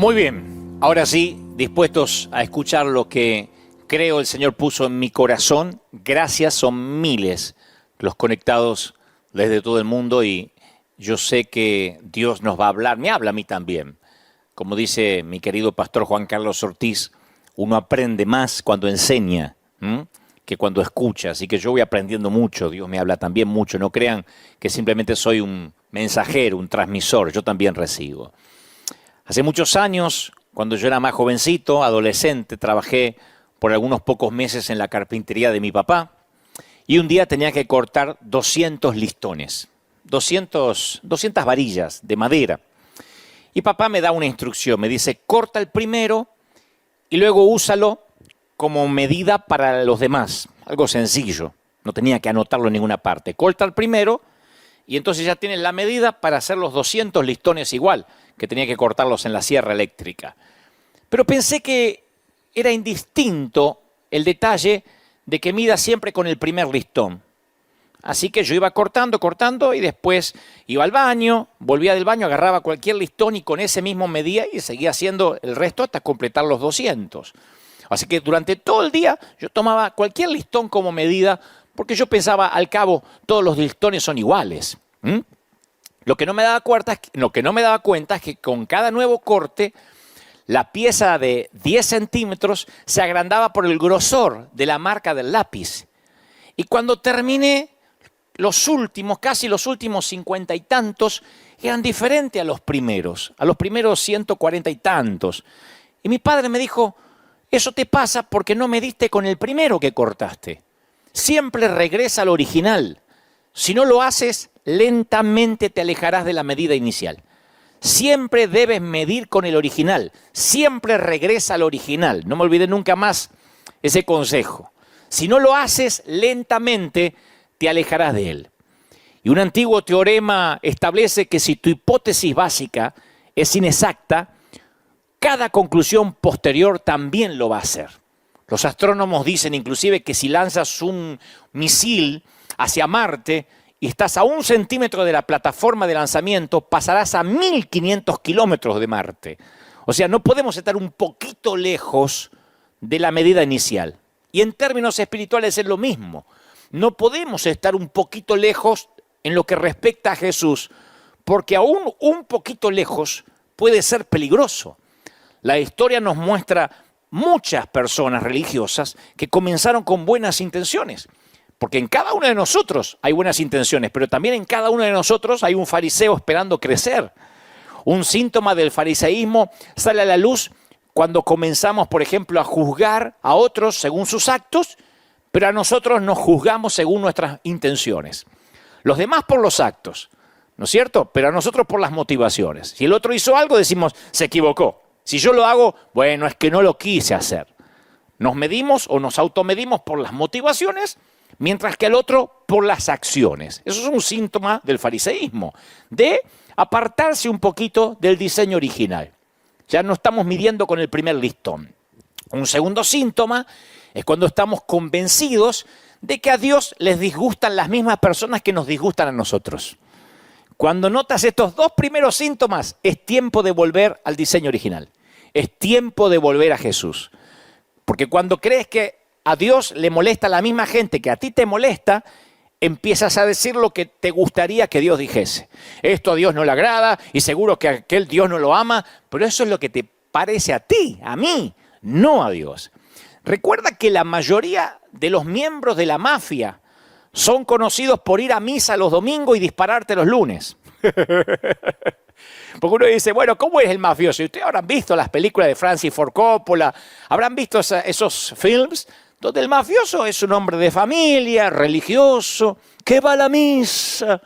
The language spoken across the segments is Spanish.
Muy bien, ahora sí, dispuestos a escuchar lo que creo el Señor puso en mi corazón. Gracias, son miles los conectados desde todo el mundo y yo sé que Dios nos va a hablar, me habla a mí también. Como dice mi querido pastor Juan Carlos Ortiz, uno aprende más cuando enseña que cuando escucha, así que yo voy aprendiendo mucho, Dios me habla también mucho, no crean que simplemente soy un mensajero, un transmisor, yo también recibo. Hace muchos años, cuando yo era más jovencito, adolescente, trabajé por algunos pocos meses en la carpintería de mi papá y un día tenía que cortar 200 listones, 200 varillas de madera. Y papá me da una instrucción, me dice, corta el primero y luego úsalo como medida para los demás. Algo sencillo, no tenía que anotarlo en ninguna parte. Corta el primero y entonces ya tienes la medida para hacer los 200 listones igual, que tenía que cortarlos en la sierra eléctrica. Pero pensé que era indistinto el detalle de que mida siempre con el primer listón. Así que yo iba cortando y después iba al baño, volvía del baño, agarraba cualquier listón y con ese mismo medía y seguía haciendo el resto hasta completar los 200. Así que durante todo el día yo tomaba cualquier listón como medida porque yo pensaba, al cabo, todos los listones son iguales. Lo que no me daba cuenta es que con cada nuevo corte, la pieza de 10 centímetros se agrandaba por el grosor de la marca del lápiz. Y cuando terminé, casi los últimos 50 y tantos, eran diferentes a los primeros 140 y tantos. Y mi padre me dijo, eso te pasa porque no mediste con el primero que cortaste. Siempre regresa al original. Si no lo haces, lentamente te alejarás de la medida inicial. Siempre debes medir con el original. Siempre regresa al original. No me olvidé nunca más ese consejo. Si no lo haces, lentamente te alejarás de él. Y un antiguo teorema establece que si tu hipótesis básica es inexacta, cada conclusión posterior también lo va a ser. Los astrónomos dicen inclusive que si lanzas un misil hacia Marte y estás a 1 centímetro de la plataforma de lanzamiento, pasarás a 1500 kilómetros de Marte. O sea, no podemos estar un poquito lejos de la medida inicial. Y en términos espirituales es lo mismo. No podemos estar un poquito lejos en lo que respecta a Jesús, porque aún un poquito lejos puede ser peligroso. La historia nos muestra muchas personas religiosas que comenzaron con buenas intenciones. Porque en cada uno de nosotros hay buenas intenciones, pero también en cada uno de nosotros hay un fariseo esperando crecer. Un síntoma del fariseísmo sale a la luz cuando comenzamos, por ejemplo, a juzgar a otros según sus actos, pero a nosotros nos juzgamos según nuestras intenciones. Los demás por los actos, ¿no es cierto? Pero a nosotros por las motivaciones. Si el otro hizo algo, decimos, se equivocó. Si yo lo hago, bueno, es que no lo quise hacer. Nos medimos o nos automedimos por las motivaciones, mientras que el otro por las acciones. Eso es un síntoma del fariseísmo, de apartarse un poquito del diseño original. Ya no estamos midiendo con el primer listón. Un segundo síntoma es cuando estamos convencidos de que a Dios les disgustan las mismas personas que nos disgustan a nosotros. Cuando notas estos dos primeros síntomas, es tiempo de volver al diseño original. Es tiempo de volver a Jesús. Porque cuando crees que a Dios le molesta la misma gente que a ti te molesta, empiezas a decir lo que te gustaría que Dios dijese. Esto a Dios no le agrada y seguro que aquel Dios no lo ama, pero eso es lo que te parece a ti, a mí, no a Dios. Recuerda que la mayoría de los miembros de la mafia son conocidos por ir a misa los domingos y dispararte los lunes. Porque uno dice, bueno, ¿cómo es el mafioso? Y ustedes habrán visto las películas de Francis Ford Coppola, habrán visto esos films donde el mafioso es un hombre de familia, religioso, que va a la misa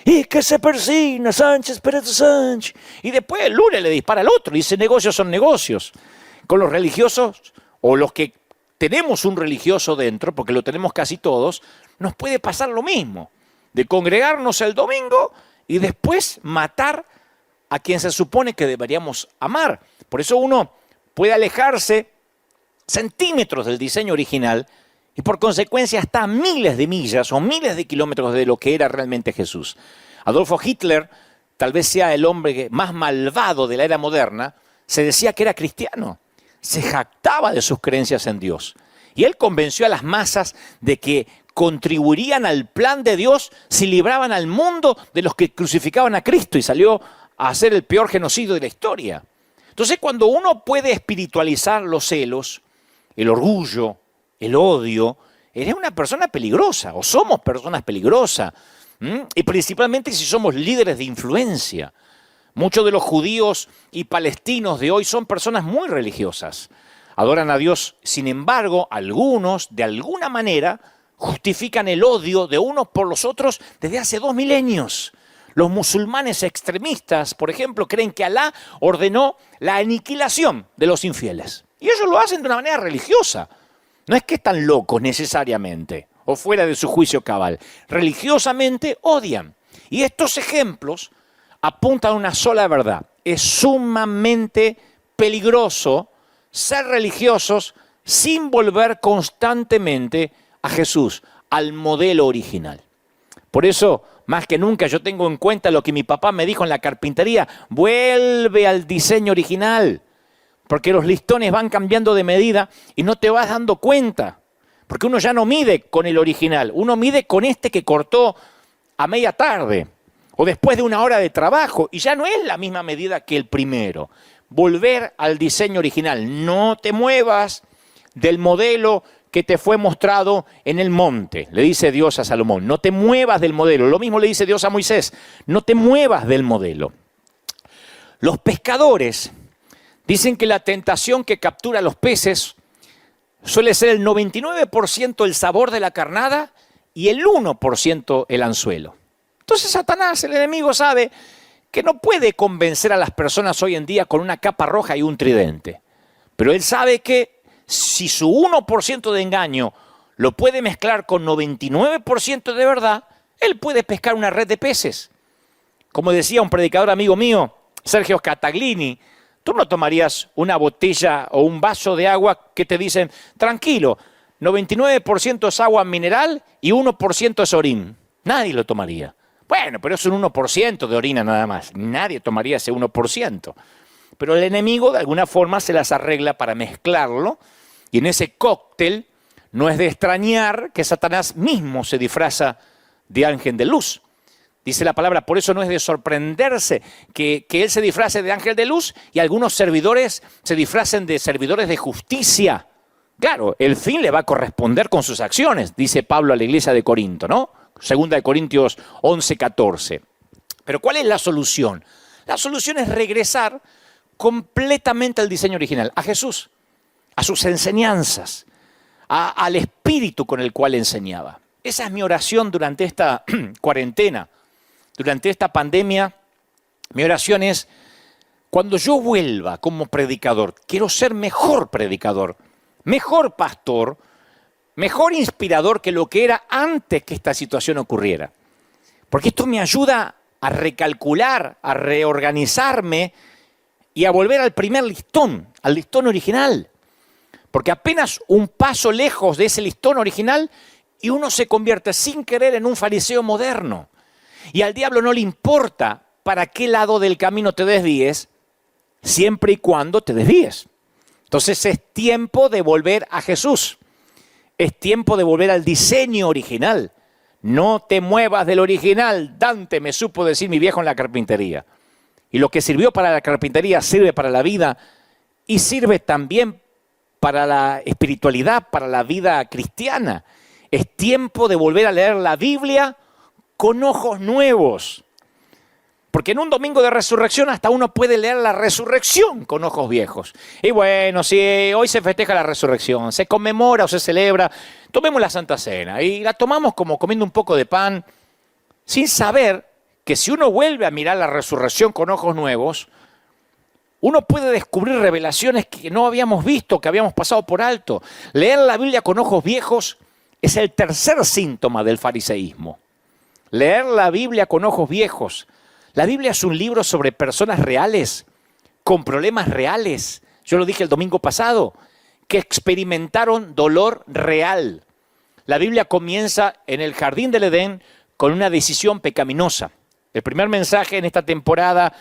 y que se persina, Sánchez Pérez Sánchez. Y después el lunes le dispara al otro y dice, negocios son negocios. Con los religiosos, o los que tenemos un religioso dentro, porque lo tenemos casi todos, nos puede pasar lo mismo, de congregarnos el domingo y después matar a quien se supone que deberíamos amar. Por eso uno puede alejarse centímetros del diseño original y por consecuencia hasta miles de millas o miles de kilómetros de lo que era realmente Jesús. Adolfo Hitler tal vez sea el hombre más malvado de la era moderna, se decía que era cristiano, se jactaba de sus creencias en Dios. Y él convenció a las masas de que contribuirían al plan de Dios si libraban al mundo de los que crucificaban a Cristo, y salió a hacer el peor genocidio de la historia. Entonces, cuando uno puede espiritualizar los celos, el orgullo, el odio, eres una persona peligrosa, o somos personas peligrosas, y principalmente si somos líderes de influencia. Muchos de los judíos y palestinos de hoy son personas muy religiosas, adoran a Dios. Sin embargo, algunos, de alguna manera, justifican el odio de unos por los otros desde hace 2 milenios. Los musulmanes extremistas, por ejemplo, creen que Alá ordenó la aniquilación de los infieles. Y ellos lo hacen de una manera religiosa. No es que están locos necesariamente o fuera de su juicio cabal. Religiosamente odian. Y estos ejemplos apuntan a una sola verdad. Es sumamente peligroso ser religiosos sin volver constantemente a Jesús, al modelo original. Por eso, más que nunca, yo tengo en cuenta lo que mi papá me dijo en la carpintería: vuelve al diseño original, porque los listones van cambiando de medida y no te vas dando cuenta, porque uno ya no mide con el original, uno mide con este que cortó a media tarde o después de 1 hora de trabajo, y ya no es la misma medida que el primero. Volver al diseño original, no te muevas del modelo que te fue mostrado en el monte, le dice Dios a Salomón. No te muevas del modelo. Lo mismo le dice Dios a Moisés. No te muevas del modelo. Los pescadores dicen que la tentación que captura a los peces suele ser el 99% el sabor de la carnada y el 1% el anzuelo. Entonces Satanás, el enemigo, sabe que no puede convencer a las personas hoy en día con una capa roja y un tridente. Pero él sabe que si su 1% de engaño lo puede mezclar con 99% de verdad, él puede pescar una red de peces. Como decía un predicador amigo mío, Sergio Cataglini, tú no tomarías una botella o un vaso de agua que te dicen: tranquilo, 99% es agua mineral y 1% es orín. Nadie lo tomaría. Bueno, pero es un 1% de orina nada más. Nadie tomaría ese 1%. Pero el enemigo de alguna forma se las arregla para mezclarlo, y en ese cóctel no es de extrañar que Satanás mismo se disfraza de ángel de luz. Dice la palabra, por eso no es de sorprenderse que él se disfrace de ángel de luz y algunos servidores se disfracen de servidores de justicia. Claro, el fin le va a corresponder con sus acciones, dice Pablo a la iglesia de Corinto, ¿no? 2 Corintios 11:14. Pero ¿cuál es la solución? La solución es regresar completamente al diseño original, a Jesús, a sus enseñanzas, al espíritu con el cual enseñaba. Esa es mi oración durante esta cuarentena, durante esta pandemia. Mi oración es: cuando yo vuelva como predicador, quiero ser mejor predicador, mejor pastor, mejor inspirador que lo que era antes que esta situación ocurriera. Porque esto me ayuda a recalcular, a reorganizarme y a volver al primer listón, al listón original. Porque apenas un paso lejos de ese listón original y uno se convierte sin querer en un fariseo moderno. Y al diablo no le importa para qué lado del camino te desvíes, siempre y cuando te desvíes. Entonces es tiempo de volver a Jesús. Es tiempo de volver al diseño original. No te muevas del original. Dante me supo decir mi viejo en la carpintería. Y lo que sirvió para la carpintería sirve para la vida y sirve también para la espiritualidad, para la vida cristiana. Es tiempo de volver a leer la Biblia con ojos nuevos. Porque en un domingo de resurrección hasta uno puede leer la resurrección con ojos viejos. Y bueno, si hoy se festeja la resurrección, se conmemora o se celebra, tomemos la Santa Cena y la tomamos como comiendo un poco de pan, sin saber que si uno vuelve a mirar la resurrección con ojos nuevos, uno puede descubrir revelaciones que no habíamos visto, que habíamos pasado por alto. Leer la Biblia con ojos viejos es el tercer síntoma del fariseísmo. Leer la Biblia con ojos viejos. La Biblia es un libro sobre personas reales, con problemas reales. Yo lo dije el domingo pasado, que experimentaron dolor real. La Biblia comienza en el jardín del Edén con una decisión pecaminosa. El primer mensaje en esta temporada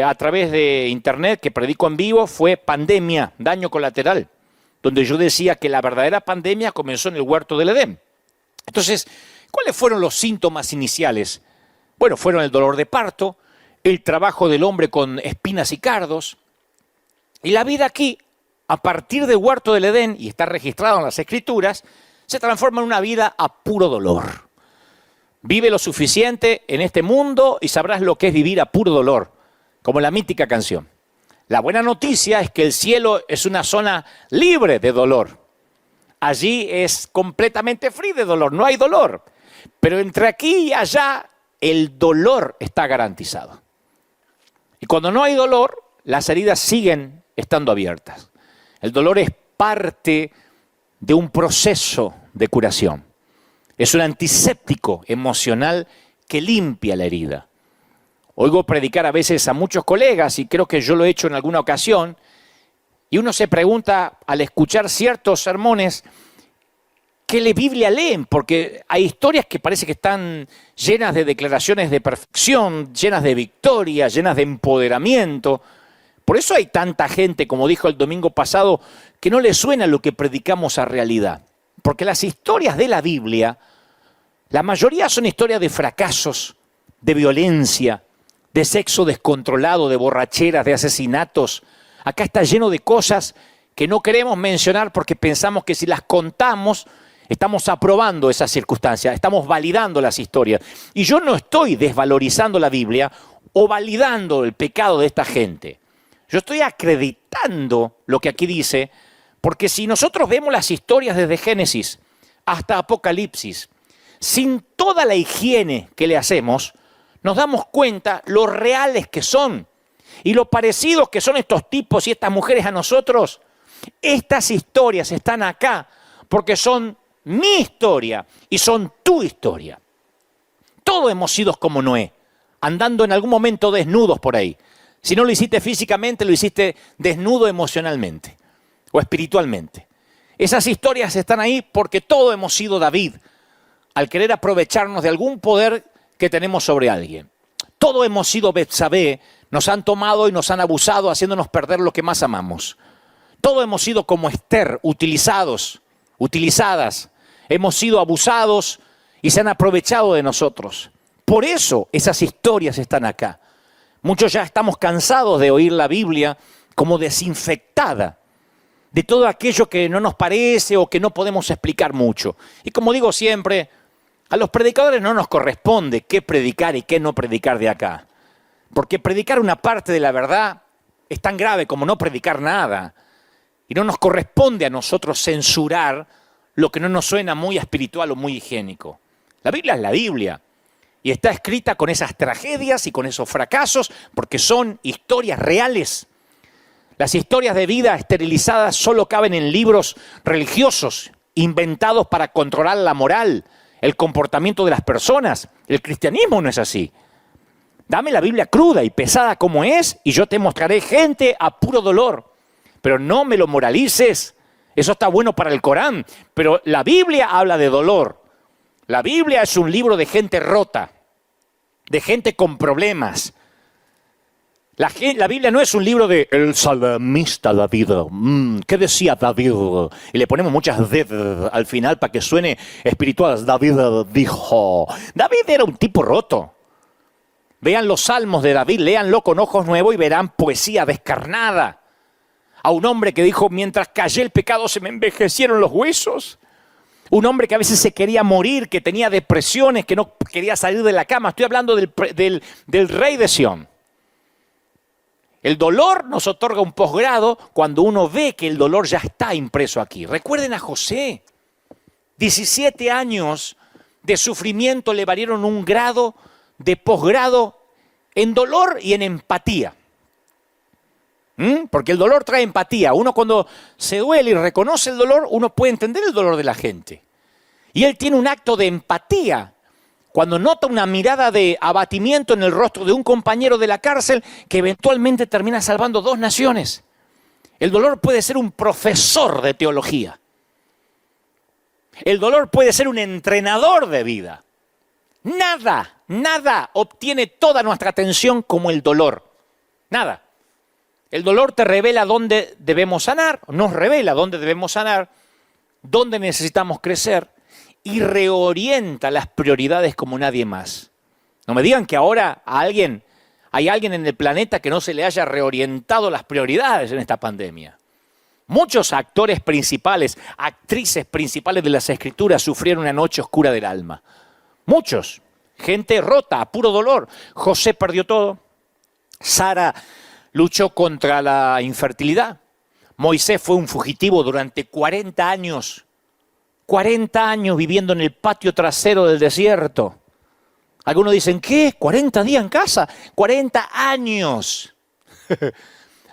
a través de internet que predico en vivo fue Pandemia, daño colateral, donde yo decía que la verdadera pandemia comenzó en el huerto del Edén. Entonces, ¿cuáles fueron los síntomas iniciales? Bueno, fueron el dolor de parto, el trabajo del hombre con espinas y cardos, y la vida aquí, a partir del huerto del Edén, y está registrado en las Escrituras, se transforma en una vida a puro dolor. Vive lo suficiente en este mundo y sabrás lo que es vivir a puro dolor, como la mítica canción. La buena noticia es que el cielo es una zona libre de dolor. Allí es completamente free de dolor, no hay dolor. Pero entre aquí y allá, el dolor está garantizado. Y cuando no hay dolor, las heridas siguen estando abiertas. El dolor es parte de un proceso de curación. Es un antiséptico emocional que limpia la herida. Oigo predicar a veces a muchos colegas, y creo que yo lo he hecho en alguna ocasión, y uno se pregunta al escuchar ciertos sermones, ¿qué Biblia leen? Porque hay historias que parece que están llenas de declaraciones de perfección, llenas de victoria, llenas de empoderamiento. Por eso hay tanta gente, como dijo el domingo pasado, que no le suena lo que predicamos a realidad. Porque las historias de la Biblia, la mayoría son historias de fracasos, de violencia, de sexo descontrolado, de borracheras, de asesinatos. Acá está lleno de cosas que no queremos mencionar porque pensamos que si las contamos, estamos aprobando esas circunstancias, estamos validando las historias. Y yo no estoy desvalorizando la Biblia o validando el pecado de esta gente. Yo estoy acreditando lo que aquí dice, porque si nosotros vemos las historias desde Génesis hasta Apocalipsis, sin toda la higiene que le hacemos, nos damos cuenta lo reales que son y lo parecidos que son estos tipos y estas mujeres a nosotros. Estas historias están acá porque son mi historia y son tu historia. Todos hemos sido como Noé, andando en algún momento desnudos por ahí. Si no lo hiciste físicamente, lo hiciste desnudo emocionalmente o espiritualmente. Esas historias están ahí porque todos hemos sido David, al querer aprovecharnos de algún poder que tenemos sobre alguien. Todos hemos sido Betsabé, nos han tomado y nos han abusado haciéndonos perder lo que más amamos. Todos hemos sido como Esther, utilizadas. Hemos sido abusados y se han aprovechado de nosotros. Por eso esas historias están acá. Muchos ya estamos cansados de oír la Biblia como desinfectada de todo aquello que no nos parece o que no podemos explicar mucho. Y como digo siempre, a los predicadores no nos corresponde qué predicar y qué no predicar de acá. Porque predicar una parte de la verdad es tan grave como no predicar nada. Y no nos corresponde a nosotros censurar lo que no nos suena muy espiritual o muy higiénico. La Biblia es la Biblia. Y está escrita con esas tragedias y con esos fracasos porque son historias reales. Las historias de vida esterilizadas solo caben en libros religiosos inventados para controlar la moral, el comportamiento de las personas. El cristianismo no es así. Dame la Biblia cruda y pesada como es y yo te mostraré gente a puro dolor. Pero no me lo moralices. Eso está bueno para el Corán. Pero la Biblia habla de dolor. La Biblia es un libro de gente rota, de gente con problemas. La Biblia no es un libro de el salmista David. ¿Qué decía David? Y le ponemos muchas D al final para que suene espiritual. David dijo. David era un tipo roto. Vean los salmos de David, léanlo con ojos nuevos y verán poesía descarnada. A un hombre que dijo, mientras callé el pecado se me envejecieron los huesos. Un hombre que a veces se quería morir, que tenía depresiones, que no quería salir de la cama. Estoy hablando del rey de Sión. El dolor nos otorga un posgrado cuando uno ve que el dolor ya está impreso aquí. Recuerden a José. 17 años de sufrimiento le valieron un grado de posgrado en dolor y en empatía. Porque el dolor trae empatía. Uno cuando se duele y reconoce el dolor, uno puede entender el dolor de la gente. Y él tiene un acto de empatía cuando nota una mirada de abatimiento en el rostro de un compañero de la cárcel que eventualmente termina salvando 2 naciones. El dolor puede ser un profesor de teología. El dolor puede ser un entrenador de vida. Nada obtiene toda nuestra atención como el dolor. Nada. El dolor te revela dónde debemos sanar, nos revela dónde debemos sanar, dónde necesitamos crecer y reorienta las prioridades como nadie más. No me digan que ahora hay alguien en el planeta que no se le haya reorientado las prioridades en esta pandemia. Muchos actores principales, actrices principales de las Escrituras sufrieron una noche oscura del alma. Muchos. Gente rota, a puro dolor. José perdió todo. Sara luchó contra la infertilidad. Moisés fue un fugitivo durante 40 años. 40 años viviendo en el patio trasero del desierto. Algunos dicen, ¿qué? ¿40 días en casa? 40 años.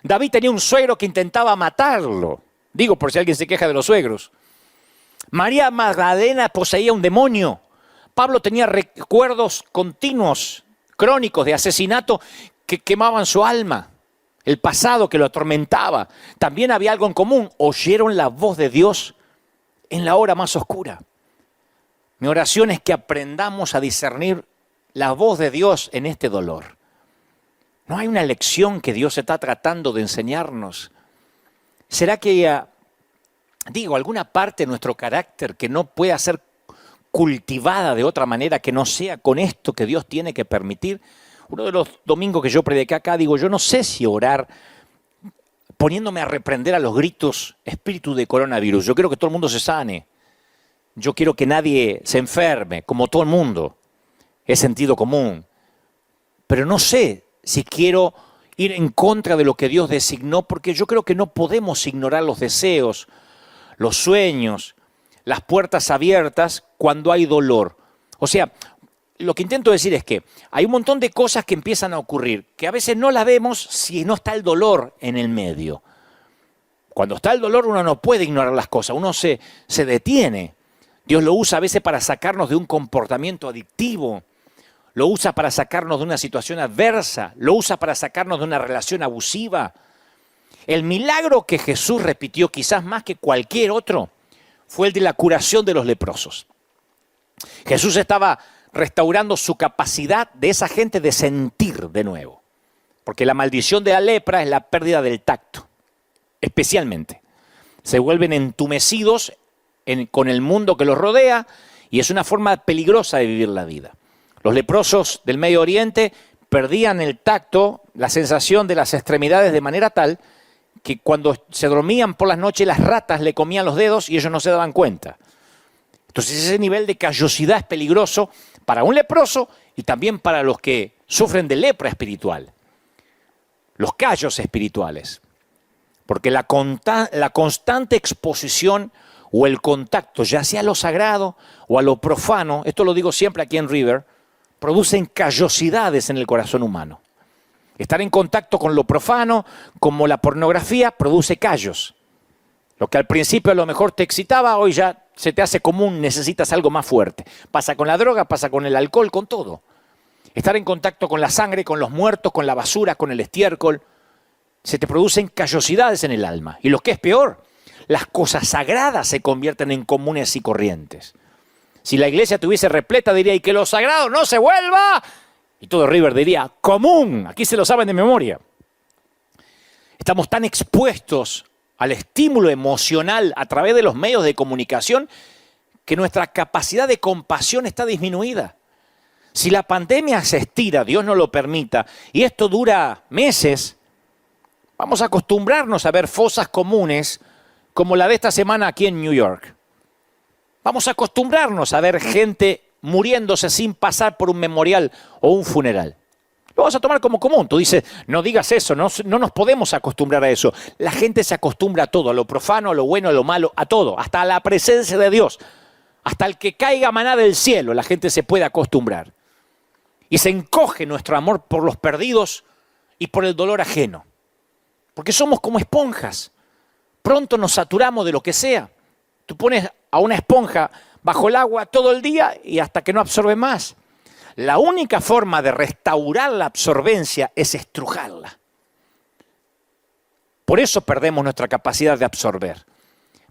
David tenía un suegro que intentaba matarlo. Digo, por si alguien se queja de los suegros. María Magdalena poseía un demonio. Pablo tenía recuerdos continuos, crónicos de asesinato que quemaban su alma. El pasado que lo atormentaba. También había algo en común. Oyeron la voz de Dios en la hora más oscura. Mi oración es que aprendamos a discernir la voz de Dios en este dolor. ¿No hay una lección que Dios está tratando de enseñarnos? ¿Será que, alguna parte de nuestro carácter que no pueda ser cultivada de otra manera que no sea con esto que Dios tiene que permitir? Uno de los domingos que yo prediqué acá, yo no sé si orar poniéndome a reprender a los gritos espíritu de coronavirus. Yo quiero que todo el mundo se sane. Yo quiero que nadie se enferme, como todo el mundo. Es sentido común. Pero no sé si quiero ir en contra de lo que Dios designó, porque yo creo que no podemos ignorar los deseos, los sueños, las puertas abiertas cuando hay dolor. O sea, lo que intento decir es que hay un montón de cosas que empiezan a ocurrir, que a veces no las vemos si no está el dolor en el medio. Cuando está el dolor uno no puede ignorar las cosas, uno se detiene. Dios lo usa a veces para sacarnos de un comportamiento adictivo, lo usa para sacarnos de una situación adversa, lo usa para sacarnos de una relación abusiva. El milagro que Jesús repitió, quizás más que cualquier otro, fue el de la curación de los leprosos. Jesús estaba restaurando su capacidad de esa gente de sentir de nuevo. Porque la maldición de la lepra es la pérdida del tacto, especialmente. Se vuelven entumecidos con el mundo que los rodea y es una forma peligrosa de vivir la vida. Los leprosos del Medio Oriente perdían el tacto, la sensación de las extremidades de manera tal que cuando se dormían por las noches las ratas le comían los dedos y ellos no se daban cuenta. Entonces ese nivel de callosidad es peligroso para un leproso y también para los que sufren de lepra espiritual, los callos espirituales. Porque la constante exposición o el contacto, ya sea a lo sagrado o a lo profano, esto lo digo siempre aquí en River, producen callosidades en el corazón humano. Estar en contacto con lo profano, como la pornografía, produce callos. Lo que al principio a lo mejor te excitaba, hoy ya se te hace común, necesitas algo más fuerte. Pasa con la droga, pasa con el alcohol, con todo. Estar en contacto con la sangre, con los muertos, con la basura, con el estiércol, se te producen callosidades en el alma. Y lo que es peor, las cosas sagradas se convierten en comunes y corrientes. Si la iglesia estuviese repleta, diría, y que lo sagrado no se vuelva. Y todo River diría, común, aquí se lo saben de memoria. Estamos tan expuestos al estímulo emocional a través de los medios de comunicación que nuestra capacidad de compasión está disminuida. Si la pandemia se estira, Dios no lo permita, y esto dura meses, vamos a acostumbrarnos a ver fosas comunes como la de esta semana aquí en New York. Vamos a acostumbrarnos a ver gente muriéndose sin pasar por un memorial o un funeral. Lo vas a tomar como común. Tú dices, no digas eso, no nos podemos acostumbrar a eso. La gente se acostumbra a todo, a lo profano, a lo bueno, a lo malo, a todo, hasta a la presencia de Dios. Hasta el que caiga maná del cielo, la gente se puede acostumbrar. Y se encoge nuestro amor por los perdidos y por el dolor ajeno. Porque somos como esponjas. Pronto nos saturamos de lo que sea. Tú pones a una esponja bajo el agua todo el día y hasta que no absorbe más. La única forma de restaurar la absorbencia es estrujarla. Por eso perdemos nuestra capacidad de absorber.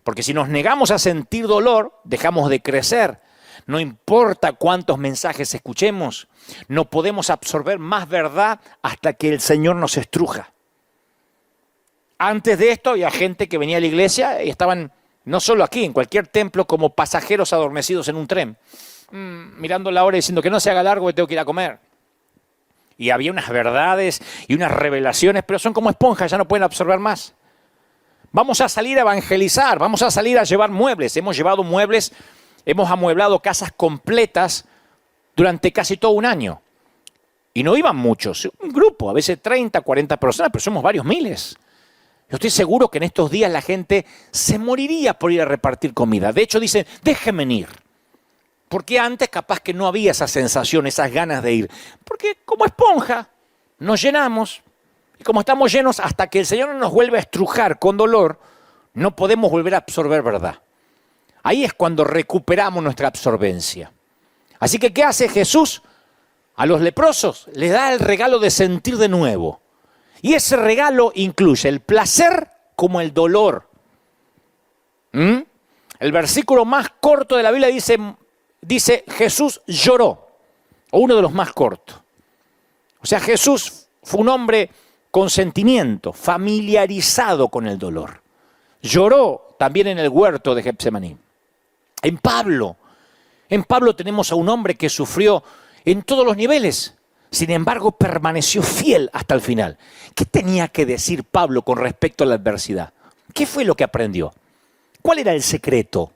Porque si nos negamos a sentir dolor, dejamos de crecer. no importa cuántos mensajes escuchemos, no podemos absorber más verdad hasta que el Señor nos estruja. Antes de esto había gente que venía a la iglesia y estaban, no solo aquí, en cualquier templo, como pasajeros adormecidos en un tren, mirando la hora y diciendo que no se haga largo, que tengo que ir a comer. Y había unas verdades y unas revelaciones, pero son como esponjas, ya no pueden absorber más. Vamos a salir a evangelizar, vamos a salir a llevar muebles. Hemos llevado muebles, hemos amueblado casas completas durante casi todo un año. Y no iban muchos, un grupo, a veces 30, 40 personas, pero somos varios miles. Yo estoy seguro que en estos días la gente se moriría por ir a repartir comida. De hecho, dicen, déjenme ir. Porque antes capaz que no había esa sensación, esas ganas de ir. Porque como esponja nos llenamos y como estamos llenos hasta que el Señor nos vuelve a estrujar con dolor, no podemos volver a absorber verdad. Ahí es cuando recuperamos nuestra absorbencia. Así que, ¿qué hace Jesús? A los leprosos les da el regalo de sentir de nuevo. Y ese regalo incluye el placer como el dolor. El versículo más corto de la Biblia dice Jesús lloró, o uno de los más cortos. O sea, Jesús fue un hombre con sentimiento, familiarizado con el dolor. Lloró también en el huerto de Getsemaní. En Pablo tenemos a un hombre que sufrió en todos los niveles. Sin embargo, permaneció fiel hasta el final. ¿Qué tenía que decir Pablo con respecto a la adversidad? ¿Qué fue lo que aprendió? ¿Cuál era el secreto?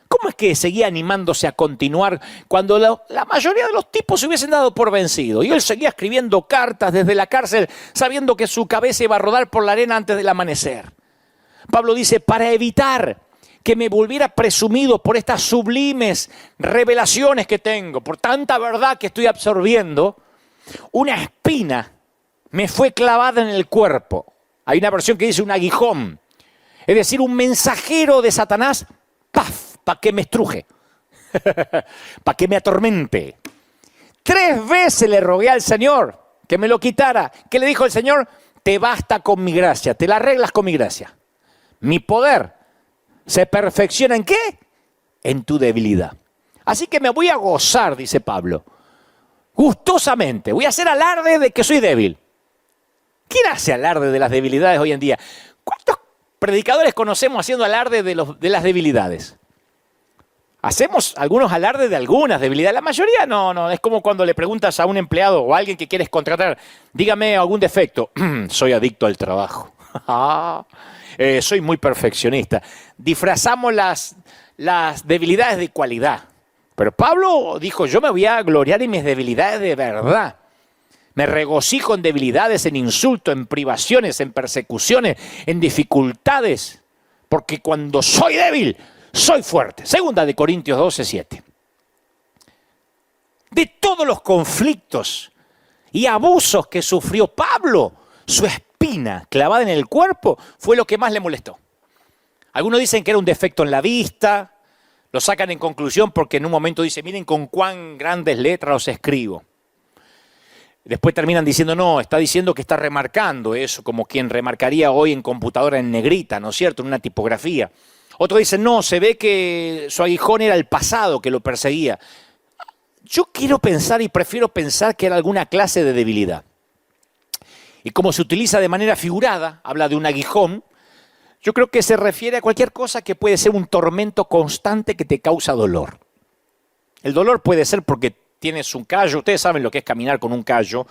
¿Cómo es que seguía animándose a continuar cuando la mayoría de los tipos se hubiesen dado por vencido? Y él seguía escribiendo cartas desde la cárcel, sabiendo que su cabeza iba a rodar por la arena antes del amanecer. Pablo dice, para evitar que me volviera presumido por estas sublimes revelaciones que tengo, por tanta verdad que estoy absorbiendo, una espina me fue clavada en el cuerpo. Hay una versión que dice un aguijón. Es decir, un mensajero de Satanás, ¡paf!, para que me estruje, para que me atormente. 3 veces le rogué al Señor que me lo quitara. ¿Qué le dijo el Señor? Te basta con mi gracia, te la arreglas con mi gracia. Mi poder se perfecciona ¿en qué? En tu debilidad. Así que me voy a gozar, dice Pablo, gustosamente. Voy a hacer alarde de que soy débil. ¿Quién hace alarde de las debilidades hoy en día? ¿Cuántos predicadores conocemos haciendo alarde de las debilidades? Hacemos algunos alardes de algunas debilidades. La mayoría no. Es como cuando le preguntas a un empleado o a alguien que quieres contratar, dígame algún defecto. Soy adicto al trabajo. Soy muy perfeccionista. Disfrazamos las debilidades de cualidad. Pero Pablo dijo, yo me voy a gloriar en mis debilidades de verdad. Me regocijo en debilidades, en insultos, en privaciones, en persecuciones, en dificultades. Porque cuando soy débil, soy fuerte. 2 Corintios 12:7. De todos los conflictos y abusos que sufrió Pablo, su espina clavada en el cuerpo fue lo que más le molestó. Algunos dicen que era un defecto en la vista, lo sacan en conclusión porque en un momento dice, miren con cuán grandes letras os escribo. Después terminan diciendo, no, está diciendo que está remarcando eso, como quien remarcaría hoy en computadora en negrita, ¿no es cierto?, en una tipografía. Otros dicen, no, se ve que su aguijón era el pasado que lo perseguía. Yo quiero pensar y prefiero pensar que era alguna clase de debilidad. Y como se utiliza de manera figurada, habla de un aguijón, yo creo que se refiere a cualquier cosa que puede ser un tormento constante que te causa dolor. El dolor puede ser porque tienes un callo, ustedes saben lo que es caminar con un callo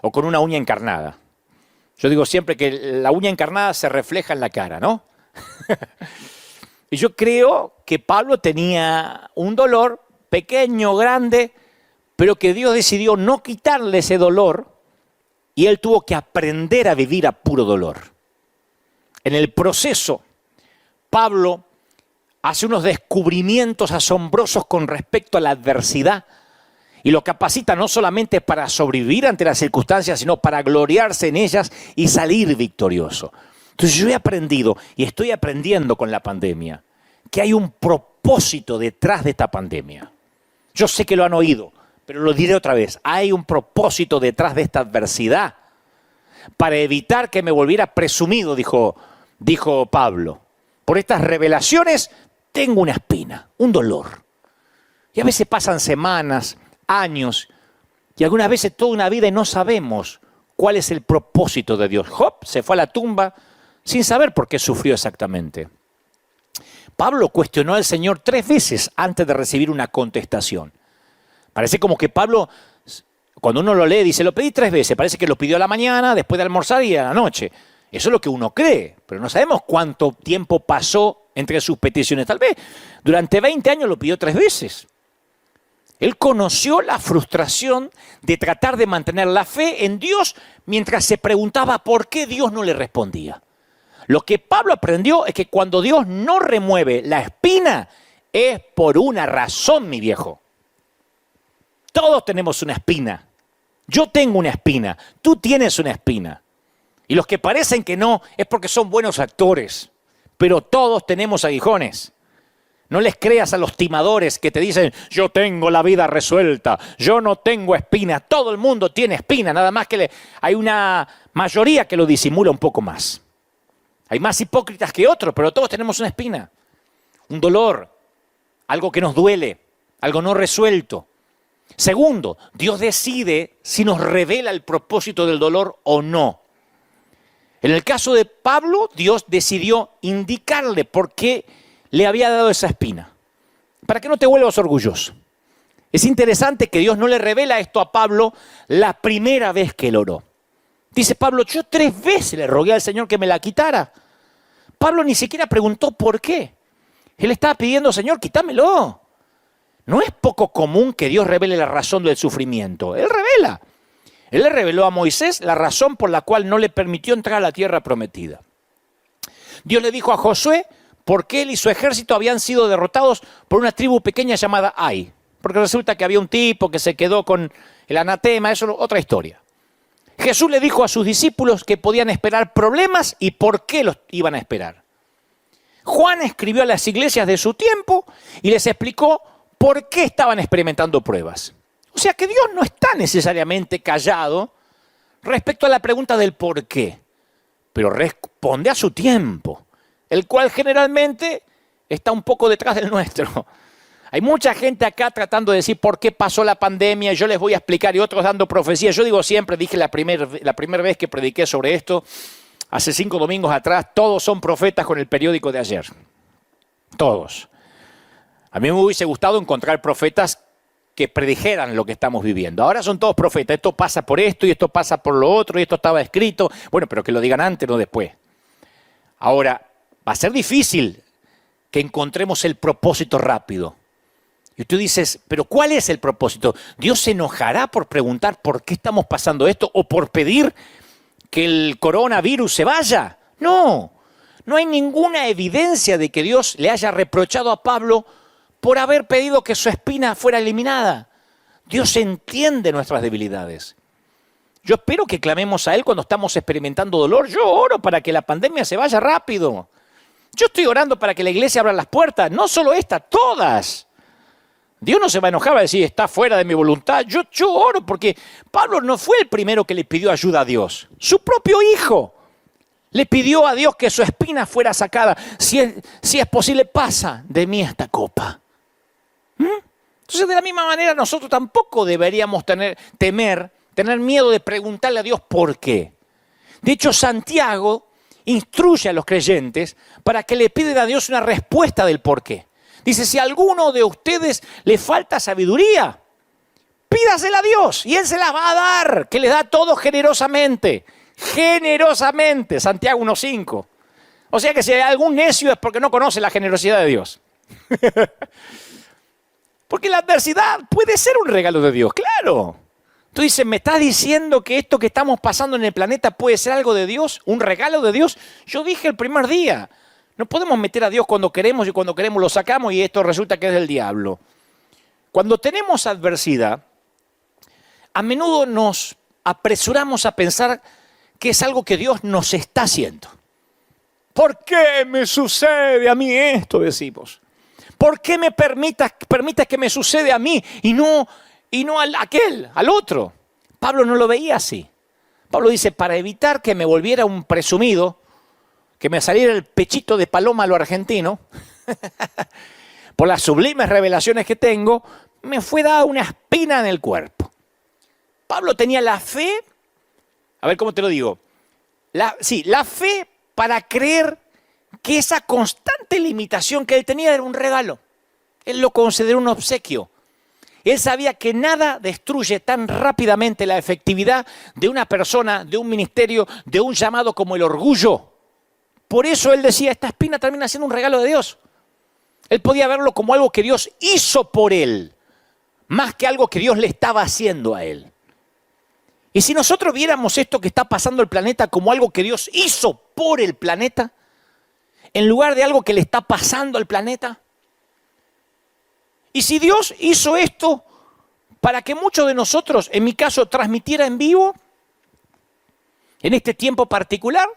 o con una uña encarnada. Yo digo siempre que la uña encarnada se refleja en la cara, ¿no? Y yo creo que Pablo tenía un dolor pequeño, grande, pero que Dios decidió no quitarle ese dolor y él tuvo que aprender a vivir a puro dolor. En el proceso, Pablo hace unos descubrimientos asombrosos con respecto a la adversidad y lo capacita no solamente para sobrevivir ante las circunstancias, sino para gloriarse en ellas y salir victorioso. Entonces yo he aprendido y estoy aprendiendo con la pandemia que hay un propósito detrás de esta pandemia. Yo sé que lo han oído, pero lo diré otra vez. Hay un propósito detrás de esta adversidad para evitar que me volviera presumido, dijo Pablo. Por estas revelaciones tengo una espina, un dolor. Y a veces pasan semanas, años, y algunas veces toda una vida y no sabemos cuál es el propósito de Dios. Job se fue a la tumba sin saber por qué sufrió exactamente. Pablo cuestionó al Señor 3 veces antes de recibir una contestación. Parece como que Pablo, cuando uno lo lee, dice, lo pedí 3 veces. Parece que lo pidió a la mañana, después de almorzar y a la noche. Eso es lo que uno cree, pero no sabemos cuánto tiempo pasó entre sus peticiones. Tal vez durante 20 años lo pidió 3 veces. Él conoció la frustración de tratar de mantener la fe en Dios mientras se preguntaba por qué Dios no le respondía. Lo que Pablo aprendió es que cuando Dios no remueve la espina es por una razón, mi viejo. Todos tenemos una espina. Yo tengo una espina, tú tienes una espina. Y los que parecen que no es porque son buenos actores, pero todos tenemos aguijones. No les creas a los timadores que te dicen, yo tengo la vida resuelta, yo no tengo espina. Todo el mundo tiene espina, nada más que hay una mayoría que lo disimula un poco más. Hay más hipócritas que otros, pero todos tenemos una espina, un dolor, algo que nos duele, algo no resuelto. Segundo, Dios decide si nos revela el propósito del dolor o no. En el caso de Pablo, Dios decidió indicarle por qué le había dado esa espina, para que no te vuelvas orgulloso. Es interesante que Dios no le revela esto a Pablo la primera vez que él oró. Dice Pablo, yo 3 veces le rogué al Señor que me la quitara. Pablo ni siquiera preguntó por qué. Él estaba pidiendo, Señor, quítamelo. No es poco común que Dios revele la razón del sufrimiento. Él revela. Él le reveló a Moisés la razón por la cual no le permitió entrar a la tierra prometida. Dios le dijo a Josué por qué él y su ejército habían sido derrotados por una tribu pequeña llamada Ai. Porque resulta que había un tipo que se quedó con el anatema, eso es otra historia. Jesús le dijo a sus discípulos que podían esperar problemas y por qué los iban a esperar. Juan escribió a las iglesias de su tiempo y les explicó por qué estaban experimentando pruebas. O sea que Dios no está necesariamente callado respecto a la pregunta del por qué, pero responde a su tiempo, el cual generalmente está un poco detrás del nuestro. Hay mucha gente acá tratando de decir por qué pasó la pandemia, yo les voy a explicar, y otros dando profecías. Yo digo siempre, dije la primera vez que prediqué sobre esto, hace 5 domingos atrás, todos son profetas con el periódico de ayer. Todos. A mí me hubiese gustado encontrar profetas que predijeran lo que estamos viviendo. Ahora son todos profetas, esto pasa por esto y esto pasa por lo otro y esto estaba escrito. Bueno, pero que lo digan antes, no después. Ahora, va a ser difícil que encontremos el propósito rápido. Y tú dices, pero ¿cuál es el propósito? ¿Dios se enojará por preguntar por qué estamos pasando esto o por pedir que el coronavirus se vaya? No, no hay ninguna evidencia de que Dios le haya reprochado a Pablo por haber pedido que su espina fuera eliminada. Dios entiende nuestras debilidades. Yo espero que clamemos a Él cuando estamos experimentando dolor. Yo oro para que la pandemia se vaya rápido. Yo estoy orando para que la iglesia abra las puertas, no solo esta, todas. Dios no se va a enojar, va a decir, está fuera de mi voluntad. Yo oro porque Pablo no fue el primero que le pidió ayuda a Dios. Su propio hijo le pidió a Dios que su espina fuera sacada. Si es posible, pasa de mí esta copa. Entonces, de la misma manera, nosotros tampoco deberíamos tener miedo de preguntarle a Dios por qué. De hecho, Santiago instruye a los creyentes para que le piden a Dios una respuesta del por qué. Dice, si a alguno de ustedes le falta sabiduría, pídasela a Dios y Él se la va a dar, que le da todo generosamente. Generosamente, Santiago 1:5. O sea que si hay algún necio es porque no conoce la generosidad de Dios. Porque la adversidad puede ser un regalo de Dios, claro. Tú dices, ¿me estás diciendo que esto que estamos pasando en el planeta puede ser algo de Dios? ¿Un regalo de Dios? Yo dije el primer día, no podemos meter a Dios cuando queremos y cuando queremos lo sacamos y esto resulta que es del diablo. Cuando tenemos adversidad, a menudo nos apresuramos a pensar que es algo que Dios nos está haciendo. ¿Por qué me sucede a mí esto? Decimos. ¿Por qué me permitas que me sucede a mí y no al otro? Pablo no lo veía así. Pablo dice, para evitar que me volviera un presumido, que me saliera el pechito de paloma a lo argentino, por las sublimes revelaciones que tengo, me fue dada una espina en el cuerpo. Pablo tenía la fe, a ver cómo te lo digo, la fe para creer que esa constante limitación que él tenía era un regalo. Él lo consideró un obsequio. Él sabía que nada destruye tan rápidamente la efectividad de una persona, de un ministerio, de un llamado como el orgullo. Por eso él decía, esta espina termina siendo un regalo de Dios. Él podía verlo como algo que Dios hizo por él, más que algo que Dios le estaba haciendo a él. Y si nosotros viéramos esto que está pasando el planeta como algo que Dios hizo por el planeta, en lugar de algo que le está pasando al planeta, y si Dios hizo esto para que muchos de nosotros, en mi caso, transmitiera en vivo, en este tiempo particular,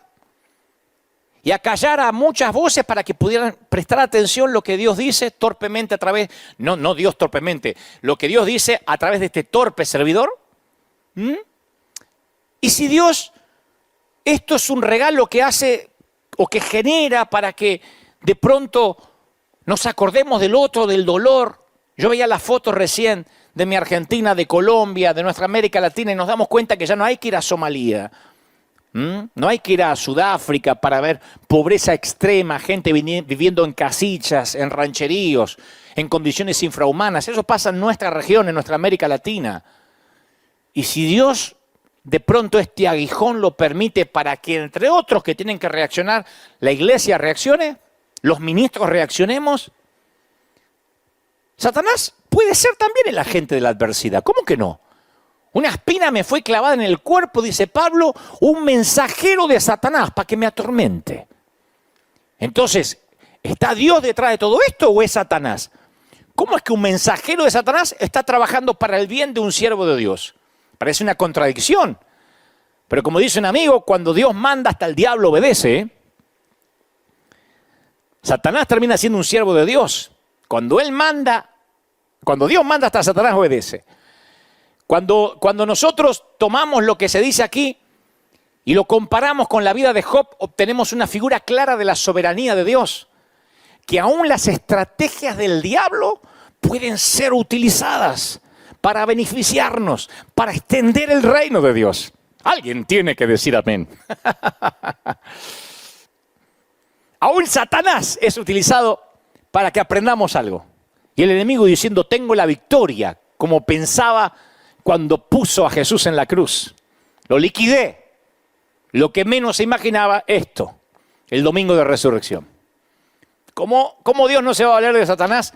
y acallar a muchas voces para que pudieran prestar atención lo que Dios dice torpemente a través, no Dios torpemente, lo que Dios dice a través de este torpe servidor. Y si Dios, esto es un regalo que hace o que genera para que de pronto nos acordemos del otro, del dolor. Yo veía las fotos recién de mi Argentina, de Colombia, de nuestra América Latina y nos damos cuenta que ya no hay que ir a Somalia. No hay que ir a Sudáfrica para ver pobreza extrema, gente viviendo en casillas, en rancheríos, en condiciones infrahumanas. Eso pasa en nuestra región, en nuestra América Latina. Y si Dios de pronto este aguijón lo permite para que, entre otros que tienen que reaccionar, la iglesia reaccione, los ministros reaccionemos, Satanás puede ser también el agente de la adversidad. ¿Cómo que no? Una espina me fue clavada en el cuerpo, dice Pablo, un mensajero de Satanás para que me atormente. Entonces, ¿está Dios detrás de todo esto o es Satanás? ¿Cómo es que un mensajero de Satanás está trabajando para el bien de un siervo de Dios? Parece una contradicción. Pero como dice un amigo, cuando Dios manda hasta el diablo obedece. Satanás termina siendo un siervo de Dios. Cuando Dios manda hasta Satanás obedece. Cuando nosotros tomamos lo que se dice aquí y lo comparamos con la vida de Job, obtenemos una figura clara de la soberanía de Dios. Que aún las estrategias del diablo pueden ser utilizadas para beneficiarnos, para extender el reino de Dios. Alguien tiene que decir amén. Aún Satanás es utilizado para que aprendamos algo. Y el enemigo diciendo, tengo la victoria, como pensaba cuando puso a Jesús en la cruz. Lo liquidé. Lo que menos se imaginaba esto, el domingo de resurrección. ¿Cómo Dios no se va a valer de Satanás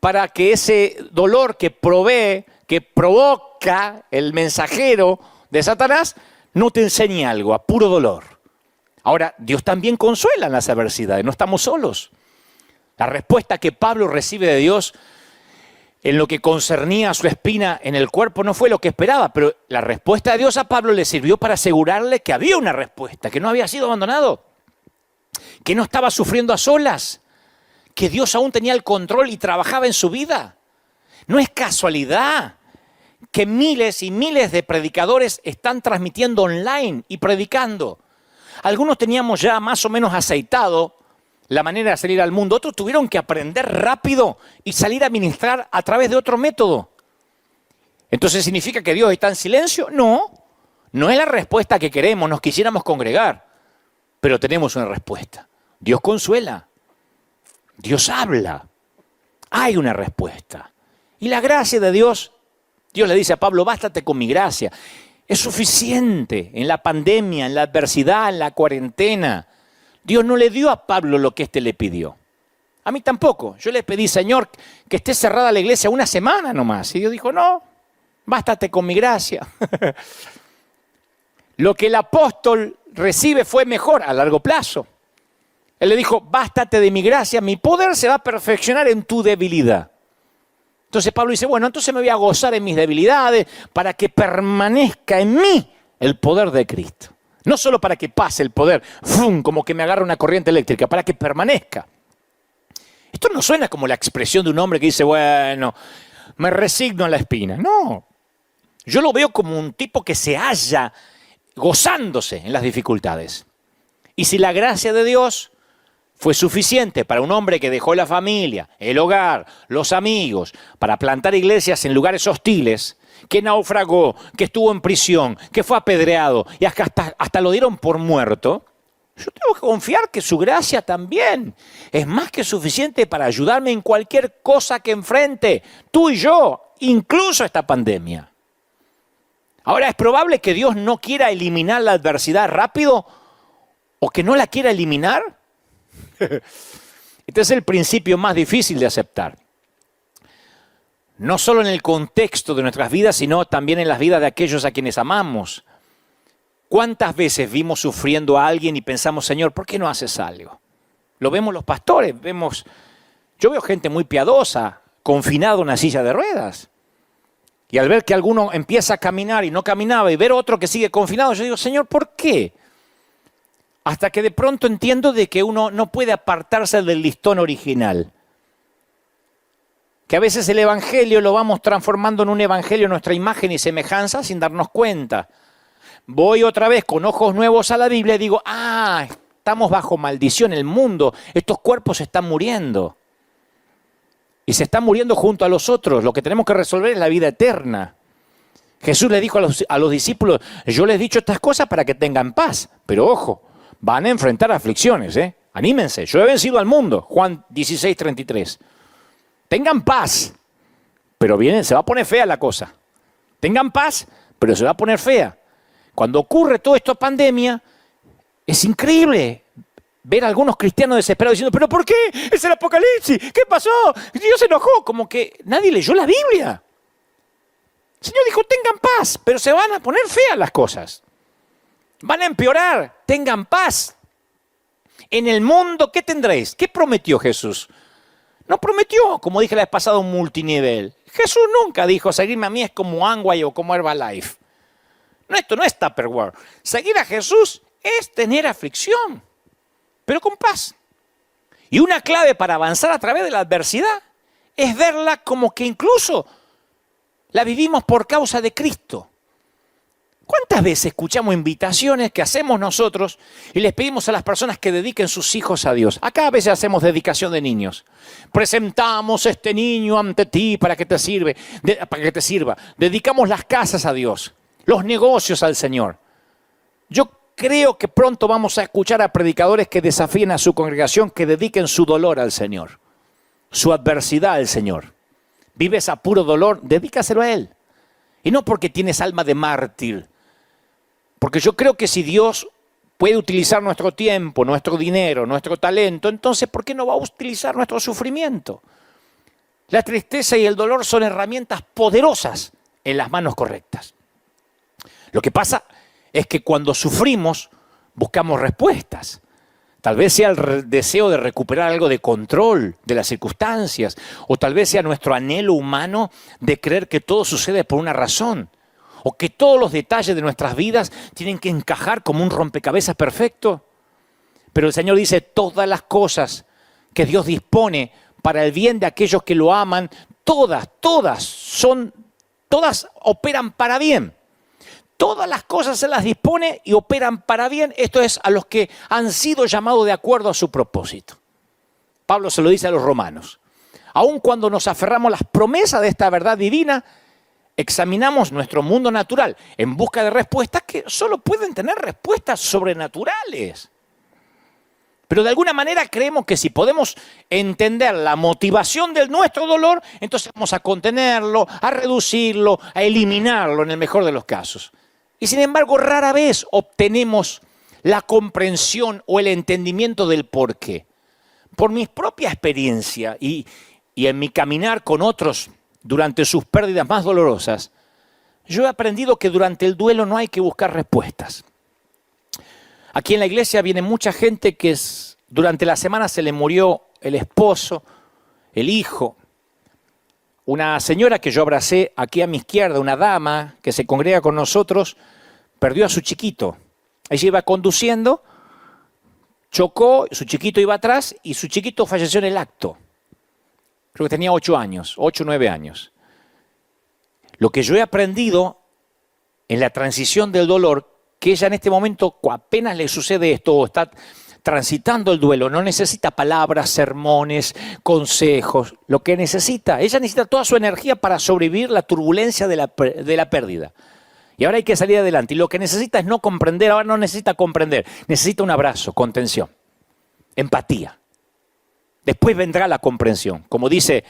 para que ese dolor que provee, que provoca el mensajero de Satanás, no te enseñe algo, a puro dolor? Ahora, Dios también consuela en las adversidades, no estamos solos. La respuesta que Pablo recibe de Dios en lo que concernía a su espina en el cuerpo no fue lo que esperaba, pero la respuesta de Dios a Pablo le sirvió para asegurarle que había una respuesta, que no había sido abandonado, que no estaba sufriendo a solas, que Dios aún tenía el control y trabajaba en su vida. No es casualidad que miles y miles de predicadores están transmitiendo online y predicando. Algunos teníamos ya más o menos aceitado la manera de salir al mundo. Otros tuvieron que aprender rápido y salir a ministrar a través de otro método. ¿Entonces significa que Dios está en silencio? No, no es la respuesta que queremos, nos quisiéramos congregar. Pero tenemos una respuesta. Dios consuela. Dios habla. Hay una respuesta. Y la gracia de Dios, Dios le dice a Pablo, bástate con mi gracia. Es suficiente en la pandemia, en la adversidad, en la cuarentena. Dios no le dio a Pablo lo que éste le pidió. A mí tampoco. Yo le pedí, Señor, que esté cerrada la iglesia una semana nomás. Y Dios dijo, no, bástate con mi gracia. Lo que el apóstol recibe fue mejor a largo plazo. Él le dijo, bástate de mi gracia, mi poder se va a perfeccionar en tu debilidad. Entonces Pablo dice, bueno, entonces me voy a gozar en mis debilidades para que permanezca en mí el poder de Cristo. No solo para que pase el poder, ¡fum!, como que me agarra una corriente eléctrica, para que permanezca. Esto no suena como la expresión de un hombre que dice, bueno, me resigno a la espina. No, yo lo veo como un tipo que se halla gozándose en las dificultades. Y si la gracia de Dios fue suficiente para un hombre que dejó la familia, el hogar, los amigos, para plantar iglesias en lugares hostiles, que naufragó, que estuvo en prisión, que fue apedreado y hasta lo dieron por muerto, yo tengo que confiar que su gracia también es más que suficiente para ayudarme en cualquier cosa que enfrente, tú y yo, incluso esta pandemia. Ahora, ¿es probable que Dios no quiera eliminar la adversidad rápido o que no la quiera eliminar? Este es el principio más difícil de aceptar. No solo en el contexto de nuestras vidas, sino también en las vidas de aquellos a quienes amamos. ¿Cuántas veces vimos sufriendo a alguien y pensamos, Señor, ¿por qué no haces algo? Lo vemos los pastores, yo veo gente muy piadosa, confinada en una silla de ruedas. Y al ver que alguno empieza a caminar y no caminaba y ver otro que sigue confinado, yo digo, Señor, ¿por qué? Hasta que de pronto entiendo de que uno no puede apartarse del listón original. Que a veces el evangelio lo vamos transformando en un evangelio a nuestra imagen y semejanza sin darnos cuenta. Voy otra vez con ojos nuevos a la Biblia y digo, estamos bajo maldición, el mundo, estos cuerpos se están muriendo. Y se están muriendo junto a los otros. Lo que tenemos que resolver es la vida eterna. Jesús le dijo a los discípulos, yo les he dicho estas cosas para que tengan paz. Pero ojo, van a enfrentar aflicciones, Anímense, yo he vencido al mundo. Juan 16:33. Tengan paz, pero se va a poner fea la cosa. Tengan paz, pero se va a poner fea. Cuando ocurre todo esto pandemia, es increíble ver a algunos cristianos desesperados diciendo, ¿pero por qué? Es el Apocalipsis, ¿qué pasó? Dios se enojó, como que nadie leyó la Biblia. El Señor dijo, tengan paz, pero se van a poner feas las cosas. Van a empeorar, tengan paz. En el mundo, ¿qué tendréis? ¿Qué prometió Jesús? No prometió, como dije la vez pasada, un multinivel. Jesús nunca dijo, seguirme a mí es como Amway o como Herbalife. No, esto no es Tupperware. Seguir a Jesús es tener aflicción, pero con paz. Y una clave para avanzar a través de la adversidad es verla como que incluso la vivimos por causa de Cristo. ¿Cuántas veces escuchamos invitaciones que hacemos nosotros y les pedimos a las personas que dediquen sus hijos a Dios? Acá a veces hacemos dedicación de niños. Presentamos este niño ante ti para que te sirva. Dedicamos las casas a Dios, los negocios al Señor. Yo creo que pronto vamos a escuchar a predicadores que desafíen a su congregación que dediquen su dolor al Señor, su adversidad al Señor. ¿Vives a puro dolor? Dedícaselo a Él. Y no porque tienes alma de mártir. Porque yo creo que si Dios puede utilizar nuestro tiempo, nuestro dinero, nuestro talento, entonces ¿por qué no va a utilizar nuestro sufrimiento? La tristeza y el dolor son herramientas poderosas en las manos correctas. Lo que pasa es que cuando sufrimos buscamos respuestas. Tal vez sea el deseo de recuperar algo de control de las circunstancias, o tal vez sea nuestro anhelo humano de creer que todo sucede por una razón, o que todos los detalles de nuestras vidas tienen que encajar como un rompecabezas perfecto. Pero el Señor dice, todas las cosas que Dios dispone para el bien de aquellos que lo aman, todas operan para bien. Todas las cosas se las dispone y operan para bien. Esto es a los que han sido llamados de acuerdo a su propósito. Pablo se lo dice a los romanos. Aun cuando nos aferramos a las promesas de esta verdad divina, examinamos nuestro mundo natural en busca de respuestas que solo pueden tener respuestas sobrenaturales. Pero de alguna manera creemos que si podemos entender la motivación de nuestro dolor, entonces vamos a contenerlo, a reducirlo, a eliminarlo en el mejor de los casos. Y sin embargo, rara vez obtenemos la comprensión o el entendimiento del porqué. Por mi propia experiencia y en mi caminar con otros durante sus pérdidas más dolorosas, yo he aprendido que durante el duelo no hay que buscar respuestas. Aquí en la iglesia viene mucha gente que durante la semana se le murió el esposo, el hijo. Una señora que yo abracé aquí a mi izquierda, una dama que se congrega con nosotros, perdió a su chiquito. Ella iba conduciendo, chocó, su chiquito iba atrás y su chiquito falleció en el acto. Creo que tenía 8 años, 8 o 9 años. Lo que yo he aprendido en la transición del dolor, que ella en este momento apenas le sucede esto o está transitando el duelo, no necesita palabras, sermones, consejos. Lo que necesita, ella necesita toda su energía para sobrevivir la turbulencia de la pérdida. Y ahora hay que salir adelante. Y lo que necesita es no comprender, ahora no necesita comprender, necesita un abrazo, contención, empatía. Después vendrá la comprensión. Como dice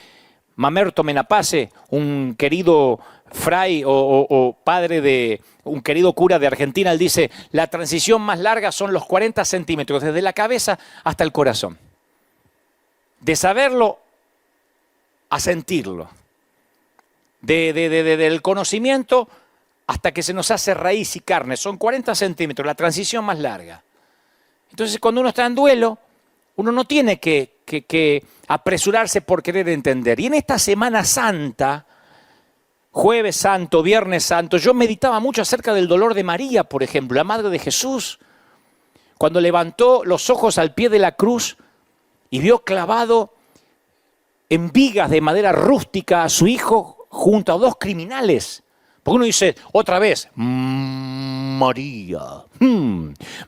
Mamerto Menapace, un querido fray o padre de un querido cura de Argentina, él dice, la transición más larga son los 40 centímetros, desde la cabeza hasta el corazón. De saberlo a sentirlo. Del conocimiento hasta que se nos hace raíz y carne. Son 40 centímetros, la transición más larga. Entonces, cuando uno está en duelo, uno no tiene que apresurarse por querer entender. Y en esta Semana Santa, Jueves Santo, Viernes Santo, yo meditaba mucho acerca del dolor de María, por ejemplo, la Madre de Jesús, cuando levantó los ojos al pie de la cruz y vio clavado en vigas de madera rústica a su hijo junto a dos criminales. Porque uno dice, otra vez, María,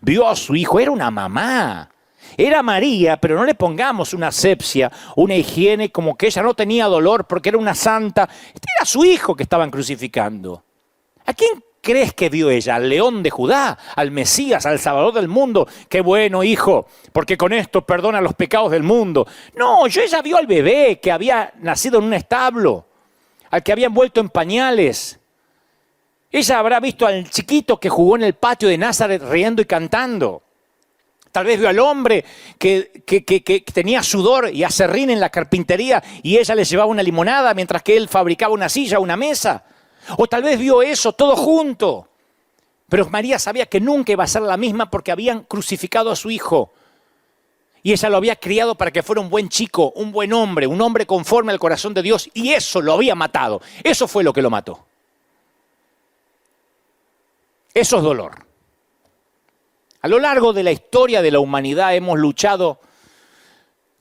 vio a su hijo, era una mamá. Era María, pero no le pongamos una asepsia, una higiene, como que ella no tenía dolor porque era una santa. Este era su hijo que estaban crucificando. ¿A quién crees que vio ella? ¿Al león de Judá? ¿Al Mesías? ¿Al Salvador del mundo? ¡Qué bueno, hijo! Porque con esto perdona los pecados del mundo. No, ella vio al bebé que había nacido en un establo, al que había envuelto en pañales. Ella habrá visto al chiquito que jugó en el patio de Nazaret riendo y cantando. Tal vez vio al hombre que tenía sudor y aserrín en la carpintería y ella le llevaba una limonada mientras que él fabricaba una silla o una mesa. O tal vez vio eso todo junto. Pero María sabía que nunca iba a ser la misma porque habían crucificado a su hijo. Y ella lo había criado para que fuera un buen chico, un buen hombre, un hombre conforme al corazón de Dios. Y eso lo había matado. Eso fue lo que lo mató. Eso es dolor. A lo largo de la historia de la humanidad hemos luchado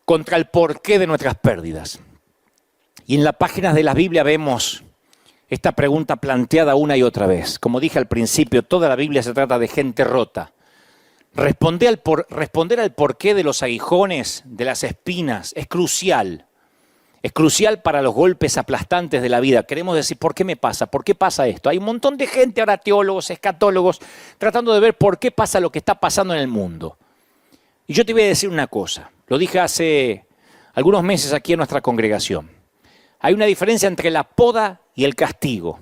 contra el porqué de nuestras pérdidas. Y en las páginas de la Biblia vemos esta pregunta planteada una y otra vez. Como dije al principio, toda la Biblia se trata de gente rota. Responder al porqué de los aguijones, de las espinas, es crucial. Es crucial para los golpes aplastantes de la vida. Queremos decir, ¿por qué me pasa? ¿Por qué pasa esto? Hay un montón de gente, ahora teólogos, escatólogos, tratando de ver por qué pasa lo que está pasando en el mundo. Y yo te voy a decir una cosa. Lo dije hace algunos meses aquí en nuestra congregación. Hay una diferencia entre la poda y el castigo.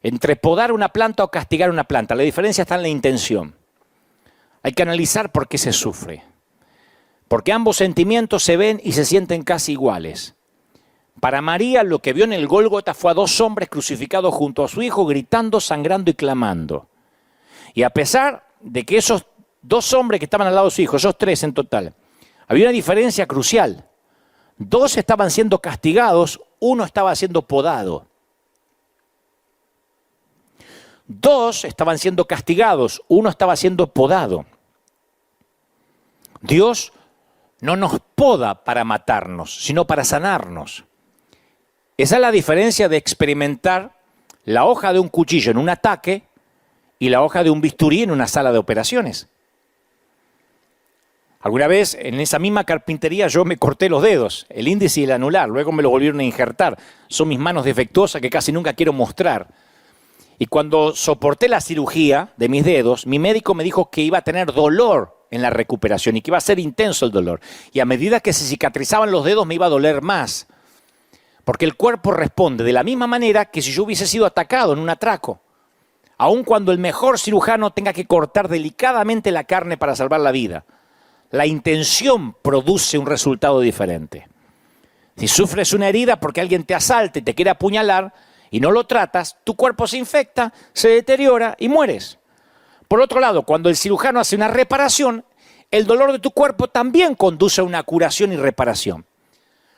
Entre podar una planta o castigar una planta. La diferencia está en la intención. Hay que analizar por qué se sufre. Porque ambos sentimientos se ven y se sienten casi iguales. Para María lo que vio en el Gólgota fue a dos hombres crucificados junto a su hijo, gritando, sangrando y clamando. Y a pesar de que esos dos hombres que estaban al lado de su hijo, esos tres en total, había una diferencia crucial. Dos estaban siendo castigados, uno estaba siendo podado. Dos estaban siendo castigados, uno estaba siendo podado. Dios no nos poda para matarnos, sino para sanarnos. Esa es la diferencia de experimentar la hoja de un cuchillo en un ataque y la hoja de un bisturí en una sala de operaciones. Alguna vez en esa misma carpintería yo me corté los dedos, el índice y el anular, luego me los volvieron a injertar. Son mis manos defectuosas que casi nunca quiero mostrar. Y cuando soporté la cirugía de mis dedos, mi médico me dijo que iba a tener dolor en la recuperación y que iba a ser intenso el dolor. Y a medida que se cicatrizaban los dedos me iba a doler más. Porque el cuerpo responde de la misma manera que si yo hubiese sido atacado en un atraco. Aun cuando el mejor cirujano tenga que cortar delicadamente la carne para salvar la vida. La intención produce un resultado diferente. Si sufres una herida porque alguien te asalta y te quiere apuñalar y no lo tratas, tu cuerpo se infecta, se deteriora y mueres. Por otro lado, cuando el cirujano hace una reparación, el dolor de tu cuerpo también conduce a una curación y reparación.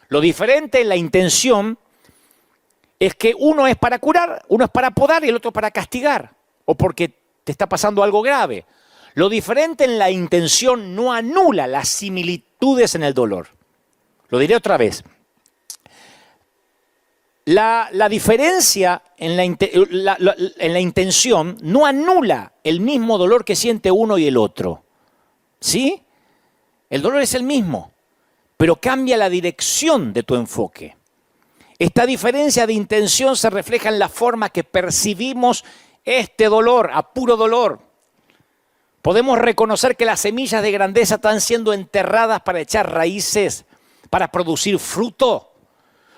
Lo diferente en la intención es que uno es para curar, uno es para podar y el otro para castigar, o porque te está pasando algo grave. Lo diferente en la intención no anula las similitudes en el dolor. Lo diré otra vez. La diferencia en la intención no anula el mismo dolor que siente uno y el otro. ¿Sí? El dolor es el mismo, pero cambia la dirección de tu enfoque. Esta diferencia de intención se refleja en la forma que percibimos este dolor, a puro dolor. Podemos reconocer que las semillas de grandeza están siendo enterradas para echar raíces, para producir fruto.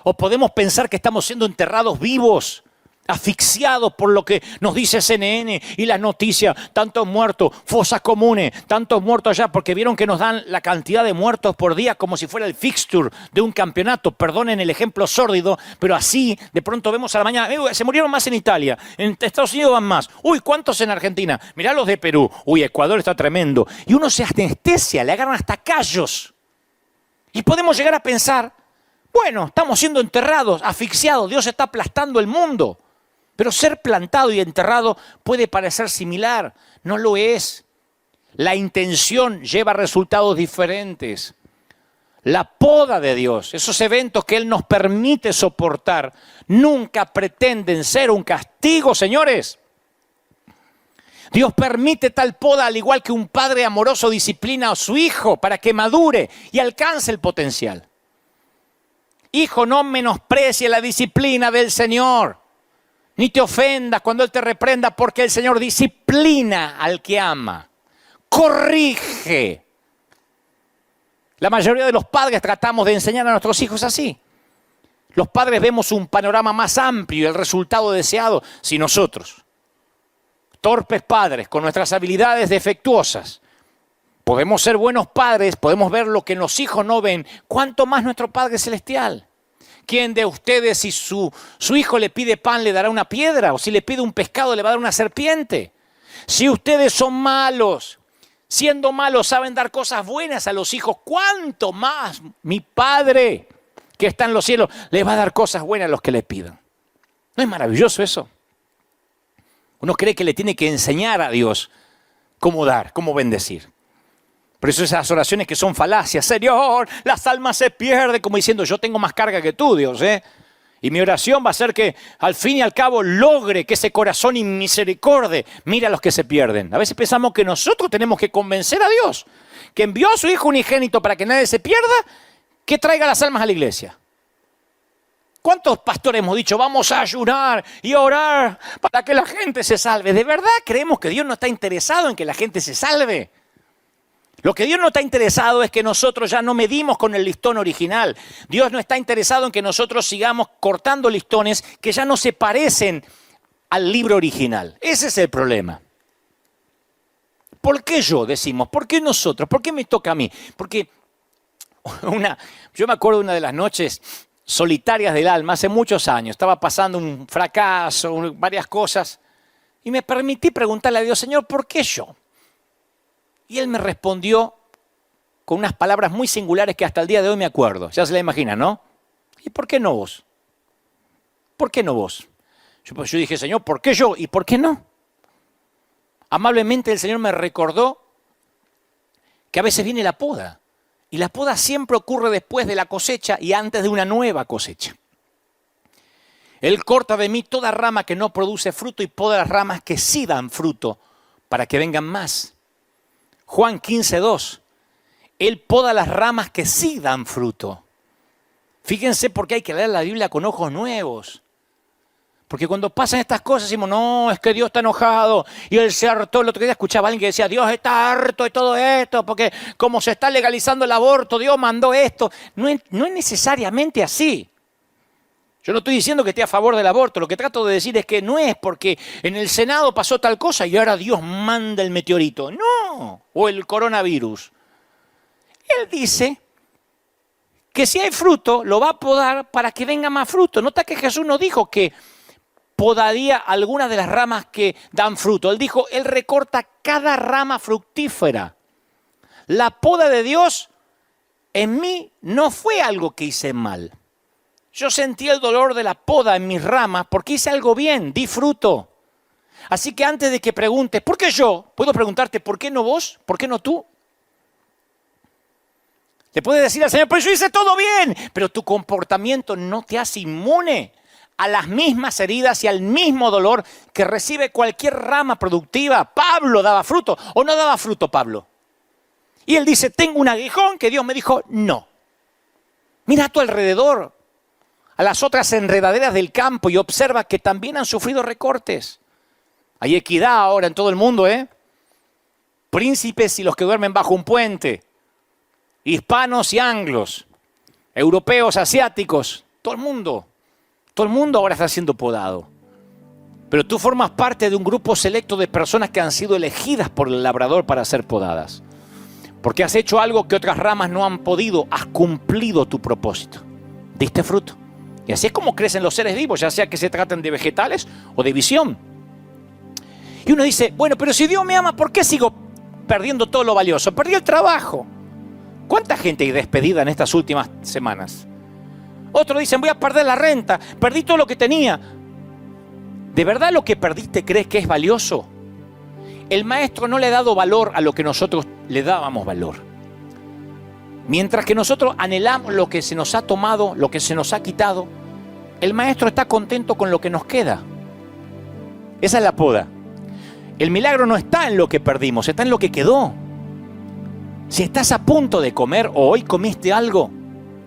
O podemos pensar que estamos siendo enterrados vivos, asfixiados por lo que nos dice CNN y las noticias. Tantos muertos, fosas comunes, tantos muertos allá, porque vieron que nos dan la cantidad de muertos por día como si fuera el fixture de un campeonato. Perdonen el ejemplo sórdido, pero así de pronto vemos a la mañana, se murieron más en Italia, en Estados Unidos van más. Uy, ¿cuántos en Argentina? Mirá los de Perú. Uy, Ecuador está tremendo. Y uno se anestesia, le agarran hasta callos. Y podemos llegar a pensar, bueno, estamos siendo enterrados, asfixiados, Dios está aplastando el mundo. Pero ser plantado y enterrado puede parecer similar, no lo es. La intención lleva resultados diferentes. La poda de Dios, esos eventos que Él nos permite soportar, nunca pretenden ser un castigo, señores. Dios permite tal poda al igual que un padre amoroso disciplina a su hijo para que madure y alcance el potencial. Hijo, no menosprecie la disciplina del Señor. Ni te ofendas cuando Él te reprenda, porque el Señor disciplina al que ama. Corrige. La mayoría de los padres tratamos de enseñar a nuestros hijos así. Los padres vemos un panorama más amplio y el resultado deseado si nosotros, torpes padres con nuestras habilidades defectuosas, podemos ser buenos padres, podemos ver lo que los hijos no ven, cuánto más nuestro Padre Celestial. ¿Quién de ustedes si su hijo le pide pan le dará una piedra? ¿O si le pide un pescado le va a dar una serpiente? Si ustedes son malos, siendo malos saben dar cosas buenas a los hijos, ¿cuánto más mi Padre que está en los cielos les va a dar cosas buenas a los que le pidan? ¿No es maravilloso eso? Uno cree que le tiene que enseñar a Dios cómo dar, cómo bendecir. Por eso esas oraciones que son falacias, Señor, las almas se pierden, como diciendo, yo tengo más carga que tú, Dios, Y mi oración va a ser que al fin y al cabo logre que ese corazón inmisericorde mire a los que se pierden. A veces pensamos que nosotros tenemos que convencer a Dios, que envió a su Hijo unigénito para que nadie se pierda, que traiga las almas a la iglesia. ¿Cuántos pastores hemos dicho, vamos a ayunar y orar para que la gente se salve? ¿De verdad creemos que Dios no está interesado en que la gente se salve? Lo que Dios no está interesado es que nosotros ya no medimos con el listón original. Dios no está interesado en que nosotros sigamos cortando listones que ya no se parecen al libro original. Ese es el problema. ¿Por qué yo, decimos? ¿Por qué nosotros? ¿Por qué me toca a mí? Porque yo me acuerdo de una de las noches solitarias del alma hace muchos años. Estaba pasando un fracaso, varias cosas. Y me permití preguntarle a Dios, Señor, ¿por qué yo? Y Él me respondió con unas palabras muy singulares que hasta el día de hoy me acuerdo. Ya se la imagina, ¿no? ¿Y por qué no vos? ¿Por qué no vos? Yo dije, Señor, ¿por qué yo? ¿Y por qué no? Amablemente el Señor me recordó que a veces viene la poda. Y la poda siempre ocurre después de la cosecha y antes de una nueva cosecha. Él corta de mí toda rama que no produce fruto y poda las ramas que sí dan fruto para que vengan más. Juan 15:2, Él poda las ramas que sí dan fruto. Fíjense por qué hay que leer la Biblia con ojos nuevos. Porque cuando pasan estas cosas decimos, no, es que Dios está enojado y Él se hartó. El otro día escuchaba a alguien que decía, Dios está harto de todo esto, porque como se está legalizando el aborto, Dios mandó esto. No es necesariamente así. Yo no estoy diciendo que esté a favor del aborto, lo que trato de decir es que no es porque en el Senado pasó tal cosa y ahora Dios manda el meteorito. No, o el coronavirus. Él dice que si hay fruto, lo va a podar para que venga más fruto. Nota que Jesús no dijo que podaría algunas de las ramas que dan fruto. Él dijo, Él recorta cada rama fructífera. La poda de Dios en mí no fue algo que hice mal. Yo sentí el dolor de la poda en mis ramas porque hice algo bien, di fruto. Así que antes de que preguntes, ¿por qué yo? Puedo preguntarte, ¿por qué no vos? ¿Por qué no tú? Le puedes decir al Señor, pues yo hice todo bien, pero tu comportamiento no te hace inmune a las mismas heridas y al mismo dolor que recibe cualquier rama productiva. Pablo daba fruto, ¿o no daba fruto Pablo? Y él dice, tengo un aguijón que Dios me dijo, no. Mira a tu alrededor, a las otras enredaderas del campo y observa que también han sufrido recortes. Hay equidad ahora en todo el mundo, ¿eh? Príncipes y los que duermen bajo un puente, hispanos y anglos, europeos, asiáticos, todo el mundo ahora está siendo podado. Pero tú formas parte de un grupo selecto de personas que han sido elegidas por el labrador para ser podadas. Porque has hecho algo que otras ramas no han podido, has cumplido tu propósito, diste fruto. Y así es como crecen los seres vivos, ya sea que se traten de vegetales o de visión. Y uno dice, bueno, pero si Dios me ama, ¿por qué sigo perdiendo todo lo valioso? Perdí el trabajo. ¿Cuánta gente hay despedida en estas últimas semanas? Otros dicen, voy a perder la renta, perdí todo lo que tenía. ¿De verdad lo que perdiste crees que es valioso? El maestro no le ha dado valor a lo que nosotros le dábamos valor. Mientras que nosotros anhelamos lo que se nos ha tomado, lo que se nos ha quitado, el maestro está contento con lo que nos queda. Esa es la poda. El milagro no está en lo que perdimos, está en lo que quedó. Si estás a punto de comer o hoy comiste algo,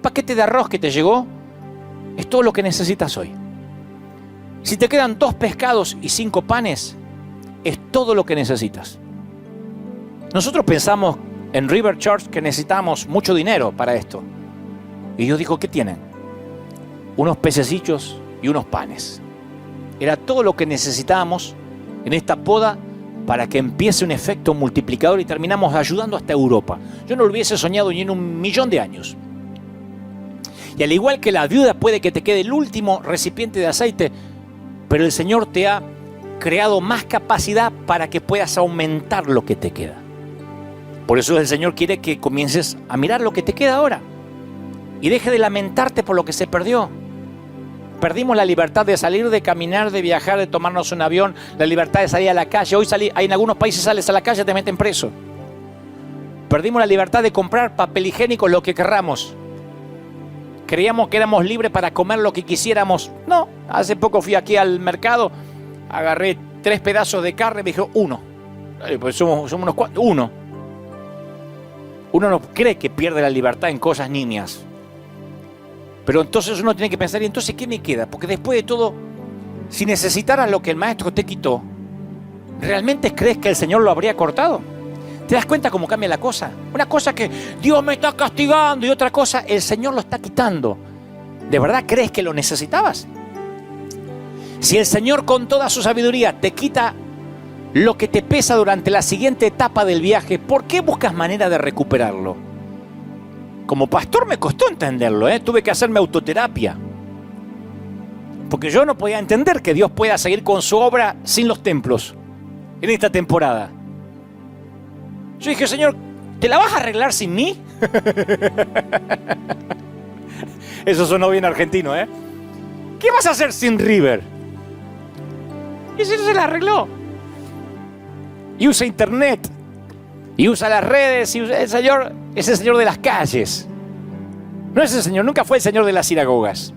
paquete de arroz que te llegó, es todo lo que necesitas hoy. Si te quedan 2 pescados y 5 panes, es todo lo que necesitas. Nosotros pensamos en River Church que necesitamos mucho dinero para esto. Y Dios dijo, ¿qué tienen? Unos pececillos y unos panes. Era todo lo que necesitábamos en esta poda para que empiece un efecto multiplicador y terminamos ayudando hasta Europa. Yo no lo hubiese soñado ni en 1.000.000 de años. Y al igual que la viuda puede que te quede el último recipiente de aceite, pero el Señor te ha creado más capacidad para que puedas aumentar lo que te queda. Por eso el Señor quiere que comiences a mirar lo que te queda ahora y deje de lamentarte por lo que se perdió. Perdimos la libertad de salir, de caminar, de viajar, de tomarnos un avión, la libertad de salir a la calle. Hoy en algunos países sales a la calle y te meten preso. Perdimos la libertad de comprar papel higiénico, lo que querramos. Creíamos que éramos libres para comer lo que quisiéramos. No, hace poco fui aquí al mercado, agarré 3 pedazos de carne y me dijo 1. Pues somos unos cuantos, 1. Uno no cree que pierde la libertad en cosas nimias. Pero entonces uno tiene que pensar, ¿y entonces qué me queda? Porque después de todo, si necesitaras lo que el maestro te quitó, ¿realmente crees que el Señor lo habría cortado? ¿Te das cuenta cómo cambia la cosa? Una cosa que Dios me está castigando y otra cosa, el Señor lo está quitando. ¿De verdad crees que lo necesitabas? Si el Señor con toda su sabiduría te quita lo que te pesa durante la siguiente etapa del viaje, ¿por qué buscas manera de recuperarlo? Como pastor me costó entenderlo, tuve que hacerme autoterapia. Porque yo no podía entender que Dios pueda seguir con su obra sin los templos en esta temporada. Yo dije, Señor, ¿te la vas a arreglar sin mí? Eso sonó bien argentino, ¿eh? ¿Qué vas a hacer sin River? Y eso se la arregló. Y usa internet. Y usa las redes. Y usa, el Señor es el Señor de las calles. No es el Señor, nunca fue el Señor de las sinagogas.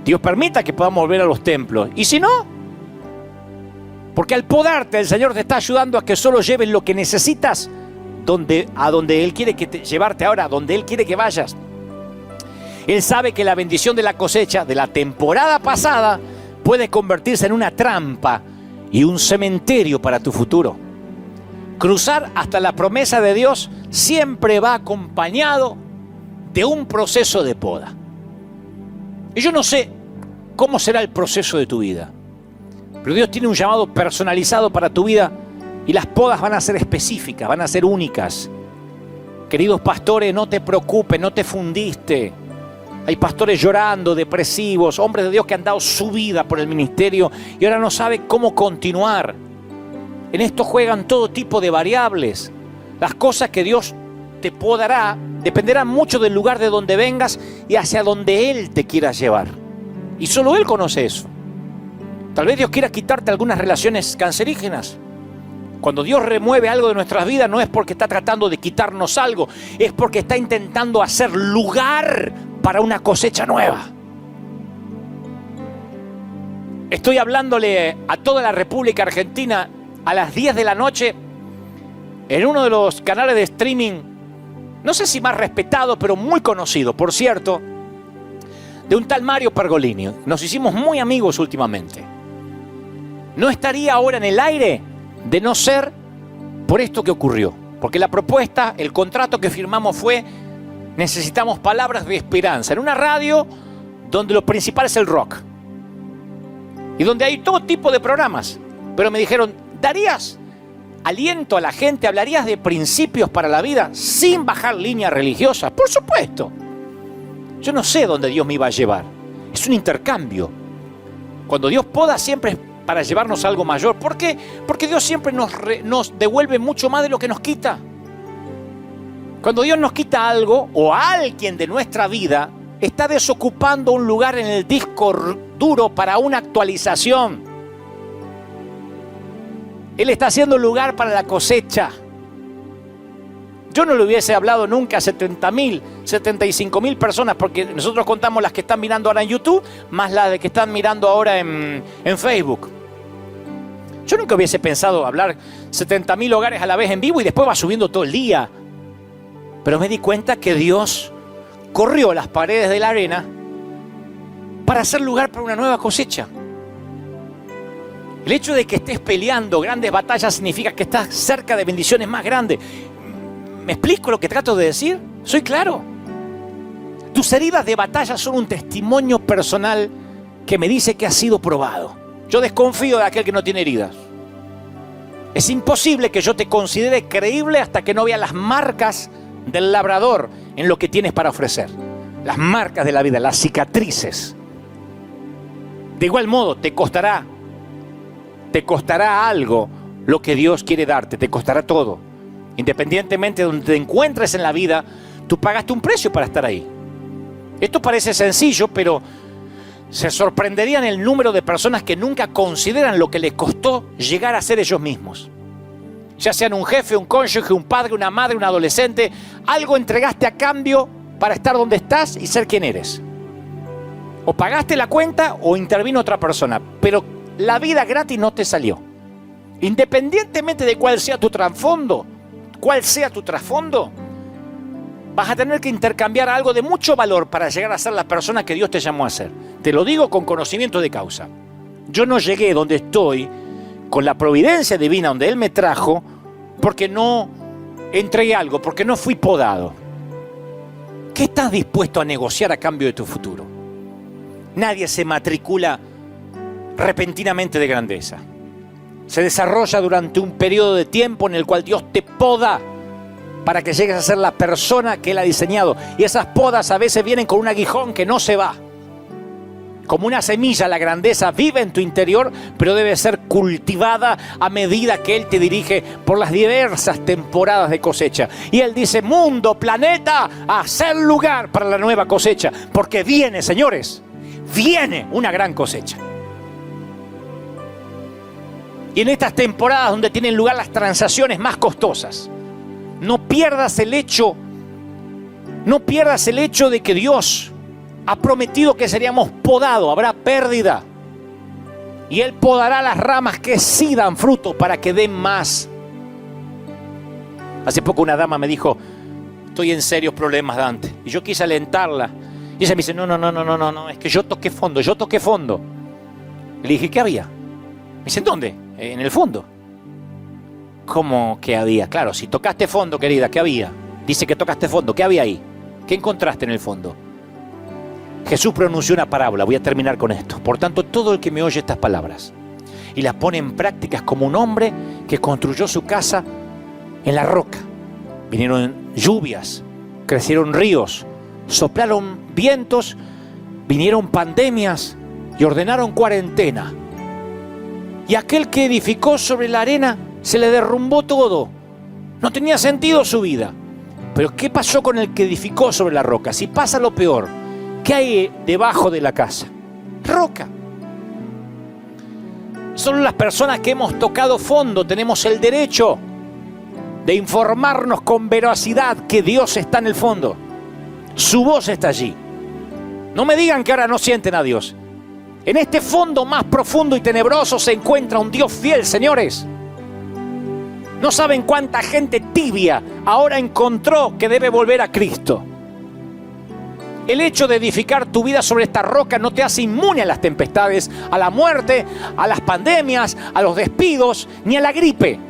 Dios permita que podamos volver a los templos. Y si no, porque al podarte el Señor te está ayudando a que solo lleves lo que necesitas a donde Él quiere llevarte ahora, a donde Él quiere que vayas. Él sabe que la bendición de la cosecha de la temporada pasada puede convertirse en una trampa y un cementerio para tu futuro. Cruzar hasta la promesa de Dios siempre va acompañado de un proceso de poda. Y yo no sé cómo será el proceso de tu vida, pero Dios tiene un llamado personalizado para tu vida y las podas van a ser específicas, van a ser únicas. Queridos pastores, no te preocupes, no te fundiste. Hay pastores llorando, depresivos, hombres de Dios que han dado su vida por el ministerio y ahora no saben cómo continuar. En esto juegan todo tipo de variables. Las cosas que Dios te podará dependerán mucho del lugar de donde vengas y hacia donde Él te quiera llevar. Y solo Él conoce eso. Tal vez Dios quiera quitarte algunas relaciones cancerígenas. Cuando Dios remueve algo de nuestras vidas no es porque está tratando de quitarnos algo, es porque está intentando hacer lugar para una cosecha nueva. Estoy hablándole a toda la República Argentina a las 10 de la noche en uno de los canales de streaming, no sé si más respetado, pero muy conocido, por cierto, de un tal Mario Pergolini. Nos hicimos muy amigos últimamente. No estaría ahora en el aire de no ser por esto que ocurrió. Porque la propuesta, el contrato que firmamos fue: necesitamos palabras de esperanza en una radio donde lo principal es el rock y donde hay todo tipo de programas. Pero me dijeron, ¿darías aliento a la gente? ¿Hablarías de principios para la vida sin bajar líneas religiosas? Por supuesto. Yo no sé dónde Dios me iba a llevar. Es un intercambio. Cuando Dios poda, siempre es para llevarnos a algo mayor. ¿Por qué? Porque Dios siempre nos devuelve mucho más de lo que nos quita. Cuando Dios nos quita algo o a alguien de nuestra vida, está desocupando un lugar en el disco duro para una actualización. Él está haciendo lugar para la cosecha. Yo no le hubiese hablado nunca a 70.000, 75.000 personas, porque nosotros contamos las que están mirando ahora en YouTube, más las de que están mirando ahora en Facebook. Yo nunca hubiese pensado hablar 70.000 hogares a la vez en vivo y después va subiendo todo el día. Pero me di cuenta que Dios corrió las paredes de la arena para hacer lugar para una nueva cosecha. El hecho de que estés peleando grandes batallas significa que estás cerca de bendiciones más grandes. ¿Me explico lo que trato de decir? ¿Soy claro? Tus heridas de batalla son un testimonio personal que me dice que has sido probado. Yo desconfío de aquel que no tiene heridas. Es imposible que yo te considere creíble hasta que no vea las marcas del labrador en lo que tienes para ofrecer. Las marcas de la vida, las cicatrices. De igual modo, te costará algo lo que Dios quiere darte, te costará todo. Independientemente de donde te encuentres en la vida, tú pagaste un precio para estar ahí. Esto parece sencillo, pero se sorprenderían el número de personas que nunca consideran lo que les costó llegar a ser ellos mismos. Ya sean un jefe, un cónyuge, un padre, una madre, un adolescente, algo entregaste a cambio para estar donde estás y ser quien eres. O pagaste la cuenta o intervino otra persona, pero la vida gratis no te salió. Independientemente de cuál sea tu trasfondo, vas a tener que intercambiar algo de mucho valor para llegar a ser la persona que Dios te llamó a ser. Te lo digo con conocimiento de causa. Yo no llegué donde estoy con la providencia divina donde Él me trajo porque no entregué algo, porque no fui podado. ¿Qué estás dispuesto a negociar a cambio de tu futuro? Nadie se matricula repentinamente de grandeza. Se desarrolla durante un periodo de tiempo en el cual Dios te poda para que llegues a ser la persona que Él ha diseñado. Y esas podas a veces vienen con un aguijón que no se va. Como una semilla, la grandeza vive en tu interior, pero debe ser cultivada a medida que Él te dirige por las diversas temporadas de cosecha. Y Él dice, mundo, planeta, hacer lugar para la nueva cosecha. Porque viene, señores, viene una gran cosecha. Y en estas temporadas donde tienen lugar las transacciones más costosas, no pierdas el hecho de que Dios ha prometido que seríamos podados, habrá pérdida. Y Él podará las ramas que sí dan fruto para que den más. Hace poco una dama me dijo, estoy en serios problemas, Dante. Y yo quise alentarla. Y ella me dice, no, es que yo toqué fondo. Le dije, ¿qué había? Me dice, ¿dónde? En el fondo. ¿Cómo que había? Claro, si tocaste fondo, querida, ¿qué había? Dice que tocaste fondo, ¿qué había ahí? ¿Qué encontraste en el fondo? Jesús pronunció una parábola, voy a terminar con esto. Por tanto, todo el que me oye estas palabras y las pone en práctica es como un hombre que construyó su casa en la roca. Vinieron lluvias, crecieron ríos, soplaron vientos, vinieron pandemias y ordenaron cuarentena. Y aquel que edificó sobre la arena se le derrumbó todo. No tenía sentido su vida. Pero ¿qué pasó con el que edificó sobre la roca? Si pasa lo peor, ¿qué hay debajo de la casa? Roca. Solo las personas que hemos tocado fondo tenemos el derecho de informarnos con veracidad que Dios está en el fondo. Su voz está allí. No me digan que ahora no sienten a Dios. En este fondo más profundo y tenebroso se encuentra un Dios fiel, señores. No saben cuánta gente tibia ahora encontró que debe volver a Cristo. El hecho de edificar tu vida sobre esta roca no te hace inmune a las tempestades, a la muerte, a las pandemias, a los despidos, ni a la gripe.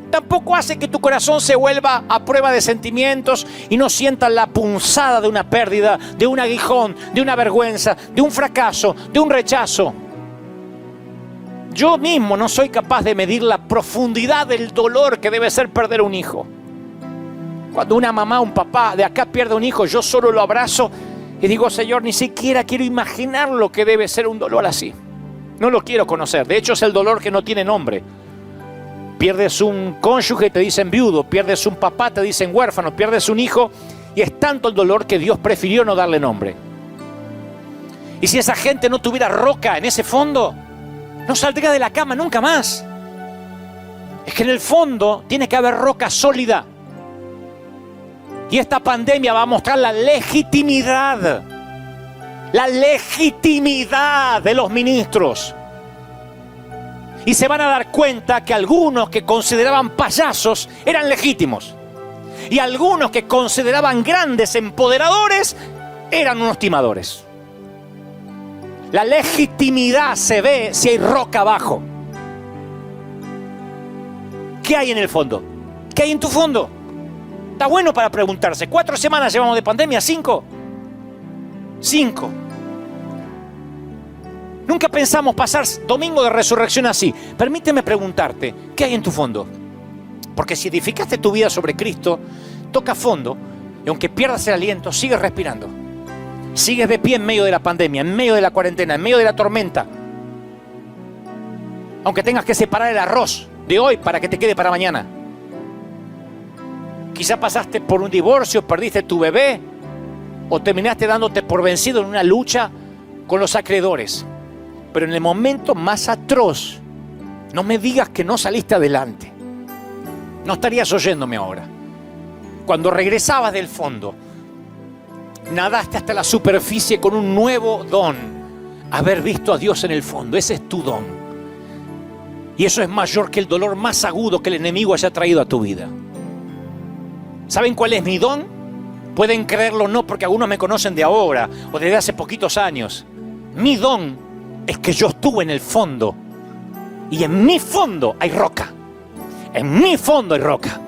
Tampoco hace que tu corazón se vuelva a prueba de sentimientos y no sientas la punzada de una pérdida, de un aguijón, de una vergüenza, de un fracaso, de un rechazo. Yo mismo no soy capaz de medir la profundidad del dolor que debe ser perder un hijo. Cuando una mamá, un papá de acá pierde un hijo, yo solo lo abrazo y digo, Señor, ni siquiera quiero imaginar lo que debe ser un dolor así. No lo quiero conocer. De hecho, es el dolor que no tiene nombre. Pierdes un cónyuge, te dicen viudo. Pierdes un papá, te dicen huérfano. Pierdes un hijo y es tanto el dolor que Dios prefirió no darle nombre. Y si esa gente no tuviera roca en ese fondo, no saldría de la cama nunca más. Es que en el fondo tiene que haber roca sólida. Y esta pandemia va a mostrar la legitimidad de los ministros. Y se van a dar cuenta que algunos que consideraban payasos eran legítimos. Y algunos que consideraban grandes empoderadores eran unos timadores. La legitimidad se ve si hay roca abajo. ¿Qué hay en el fondo? ¿Qué hay en tu fondo? Está bueno para preguntarse. 4 semanas llevamos de pandemia, 5. Nunca pensamos pasar domingo de resurrección así. Permíteme preguntarte, ¿qué hay en tu fondo? Porque si edificaste tu vida sobre Cristo, toca fondo y aunque pierdas el aliento, sigues respirando. Sigues de pie en medio de la pandemia, en medio de la cuarentena, en medio de la tormenta. Aunque tengas que separar el arroz de hoy para que te quede para mañana. Quizá pasaste por un divorcio, perdiste tu bebé o terminaste dándote por vencido en una lucha con los acreedores. Pero en el momento más atroz, no me digas que no saliste adelante. No estarías oyéndome ahora. Cuando regresabas del fondo, nadaste hasta la superficie con un nuevo don. Haber visto a Dios en el fondo, ese es tu don. Y eso es mayor que el dolor más agudo que el enemigo haya traído a tu vida. ¿Saben cuál es mi don? Pueden creerlo o no, porque algunos me conocen de ahora o desde hace poquitos años. Mi don es que yo estuve en el fondo y en mi fondo hay roca. En mi fondo hay roca.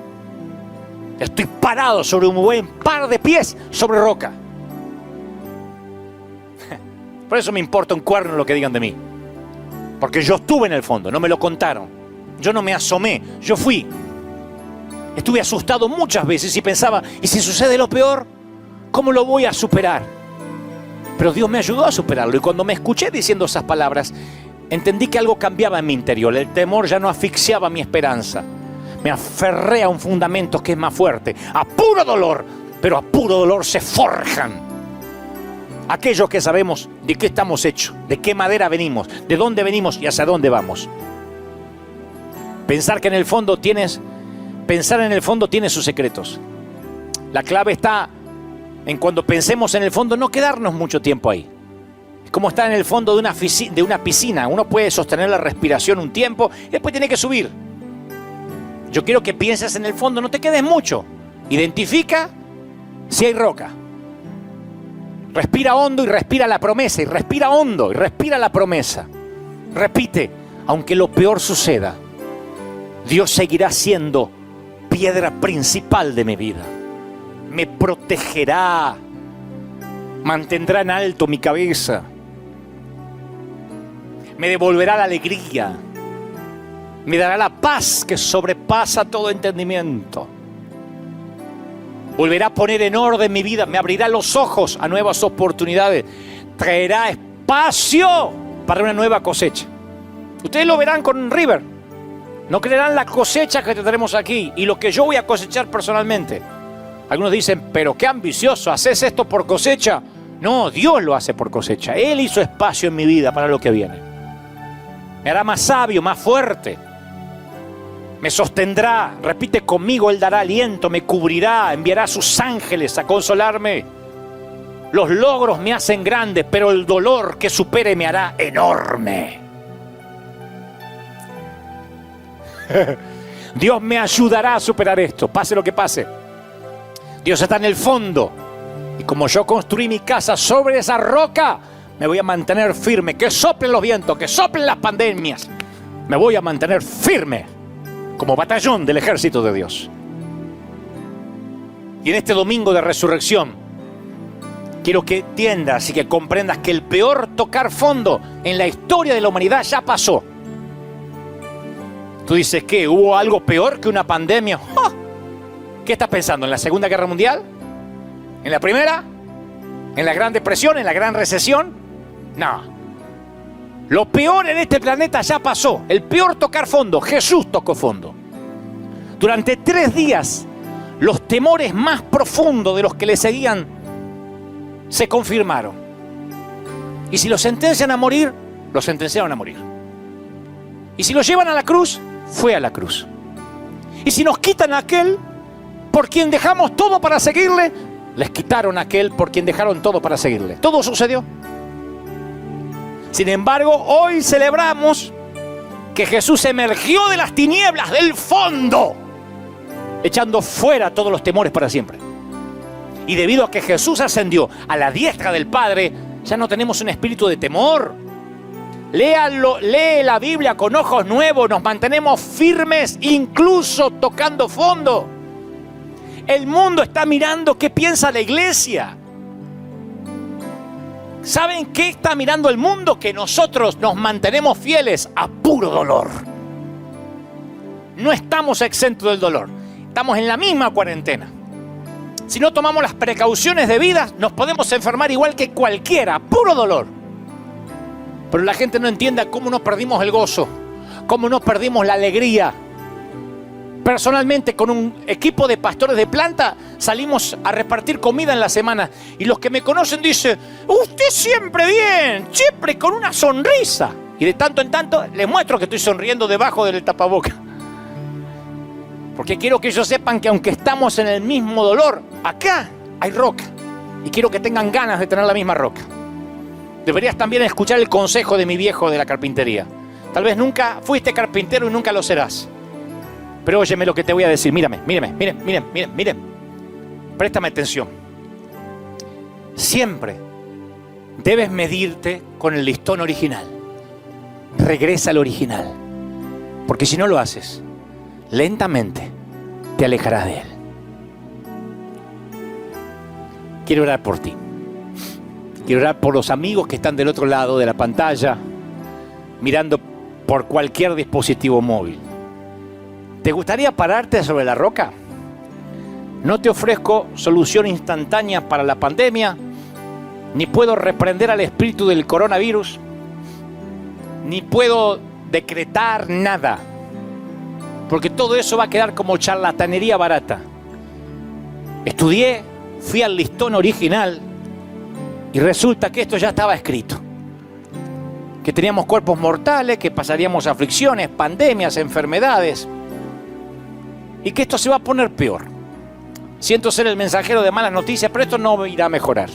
Estoy parado sobre un buen par de pies sobre roca. Por eso me importa un cuerno lo que digan de mí. Porque yo estuve en el fondo, no me lo contaron. Yo no me asomé, yo fui. Estuve asustado muchas veces y pensaba, ¿y si sucede lo peor? ¿Cómo lo voy a superar? Pero Dios me ayudó a superarlo. Y cuando me escuché diciendo esas palabras, entendí que algo cambiaba en mi interior. El temor ya no asfixiaba mi esperanza. Me aferré a un fundamento que es más fuerte. A puro dolor, pero a puro dolor se forjan aquellos que sabemos de qué estamos hechos, de qué madera venimos, de dónde venimos y hacia dónde vamos. Pensar en el fondo tiene sus secretos. La clave está en cuando pensemos en el fondo no quedarnos mucho tiempo ahí. Es como estar en el fondo de una piscina. Uno puede sostener la respiración un tiempo y después tiene que subir. Yo quiero que pienses en el fondo, no te quedes mucho. Identifica si hay roca. Respira hondo y respira la promesa. Y respira hondo y respira la promesa. Repite, aunque lo peor suceda, Dios seguirá siendo piedra principal de mi vida. Me protegerá. Mantendrá en alto mi cabeza. Me devolverá la alegría. Me dará la paz que sobrepasa todo entendimiento. Volverá a poner en orden mi vida. Me abrirá los ojos a nuevas oportunidades. Traerá espacio para una nueva cosecha. Ustedes lo verán con River. No creerán la cosecha que tendremos aquí y lo que yo voy a cosechar personalmente. Algunos dicen, pero qué ambicioso, ¿haces esto por cosecha? No, Dios lo hace por cosecha. Él hizo espacio en mi vida para lo que viene. Me hará más sabio, más fuerte. Me sostendrá, repite conmigo, Él dará aliento, me cubrirá, enviará a sus ángeles a consolarme. Los logros me hacen grande, pero el dolor que supere me hará enorme. Dios me ayudará a superar esto, pase lo que pase. Dios está en el fondo. Y como yo construí mi casa sobre esa roca, me voy a mantener firme. Que soplen los vientos, que soplen las pandemias. Me voy a mantener firme como batallón del ejército de Dios. Y en este domingo de resurrección, quiero que entiendas y que comprendas que el peor tocar fondo en la historia de la humanidad ya pasó. Tú dices, ¿qué? ¿Hubo algo peor que una pandemia? ¡Oh! ¿Qué estás pensando? ¿En la Segunda Guerra Mundial? ¿En la Primera? ¿En la Gran Depresión? ¿En la Gran Recesión? No. Lo peor en este planeta ya pasó. El peor tocar fondo. Jesús tocó fondo. Durante 3 días, los temores más profundos de los que le seguían se confirmaron. Y si lo sentencian a morir, lo sentenciaron a morir. Y si lo llevan a la cruz, fue a la cruz. Y si nos quitan a aquel por quien dejamos todo para seguirle, les quitaron a aquel por quien dejaron todo para seguirle. Todo sucedió. Sin embargo, hoy celebramos que Jesús emergió de las tinieblas, del fondo, echando fuera todos los temores para siempre. Y debido a que Jesús ascendió a la diestra del Padre, ya no tenemos un espíritu de temor. Léalo, lee la Biblia con ojos nuevos, nos mantenemos firmes, incluso tocando fondo. El mundo está mirando qué piensa la iglesia. ¿Saben qué está mirando el mundo? Que nosotros nos mantenemos fieles a puro dolor. No estamos exentos del dolor. Estamos en la misma cuarentena. Si no tomamos las precauciones debidas, nos podemos enfermar igual que cualquiera, puro dolor. Pero la gente no entiende cómo no perdimos el gozo, cómo no perdimos la alegría. Personalmente, con un equipo de pastores de planta, salimos a repartir comida en la semana. Y los que me conocen dicen, usted siempre bien, siempre con una sonrisa. Y de tanto en tanto les muestro que estoy sonriendo debajo del tapaboca. Porque quiero que ellos sepan que aunque estamos en el mismo dolor, acá hay roca. Y quiero que tengan ganas de tener la misma roca. Deberías también escuchar el consejo de mi viejo de la carpintería. Tal vez nunca fuiste carpintero y nunca lo serás. Pero óyeme lo que te voy a decir. Mírame. Préstame atención. Siempre debes medirte con el listón original. Regresa al original. Porque si no lo haces, lentamente te alejarás de él. Quiero orar por ti. Quiero orar por los amigos que están del otro lado de la pantalla, mirando por cualquier dispositivo móvil. ¿Te gustaría pararte sobre la roca? No te ofrezco solución instantánea para la pandemia, ni puedo reprender al espíritu del coronavirus, ni puedo decretar nada, porque todo eso va a quedar como charlatanería barata. Estudié, fui al listón original y resulta que esto ya estaba escrito. Que teníamos cuerpos mortales, que pasaríamos aflicciones, pandemias, enfermedades. Y que esto se va a poner peor. Siento ser el mensajero de malas noticias, pero esto no irá a mejorar.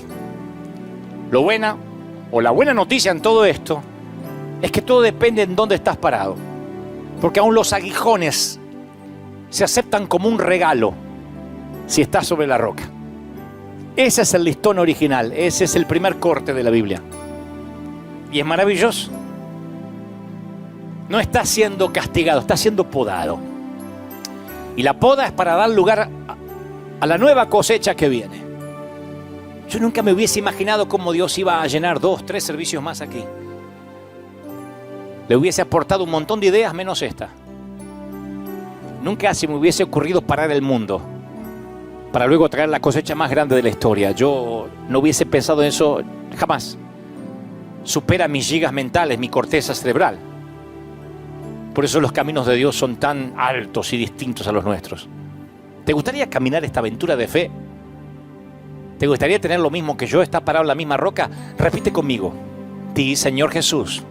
Lo buena, o la buena noticia en todo esto, es que todo depende en dónde estás parado. Porque aún los aguijones se aceptan como un regalo si estás sobre la roca. Ese es el listón original, ese es el primer corte de la Biblia. Y es maravilloso. No está siendo castigado, está siendo podado. Y la poda es para dar lugar a la nueva cosecha que viene. Yo nunca me hubiese imaginado cómo Dios iba a llenar 2, 3 servicios más aquí. Le hubiese aportado un montón de ideas menos esta. Nunca se me hubiese ocurrido parar el mundo para luego traer la cosecha más grande de la historia. Yo no hubiese pensado en eso jamás. Supera mis gigas mentales, mi corteza cerebral. Por eso los caminos de Dios son tan altos y distintos a los nuestros. ¿Te gustaría caminar esta aventura de fe? ¿Te gustaría tener lo mismo que yo, estar parado en la misma roca? Repite conmigo. Di, Señor Jesús,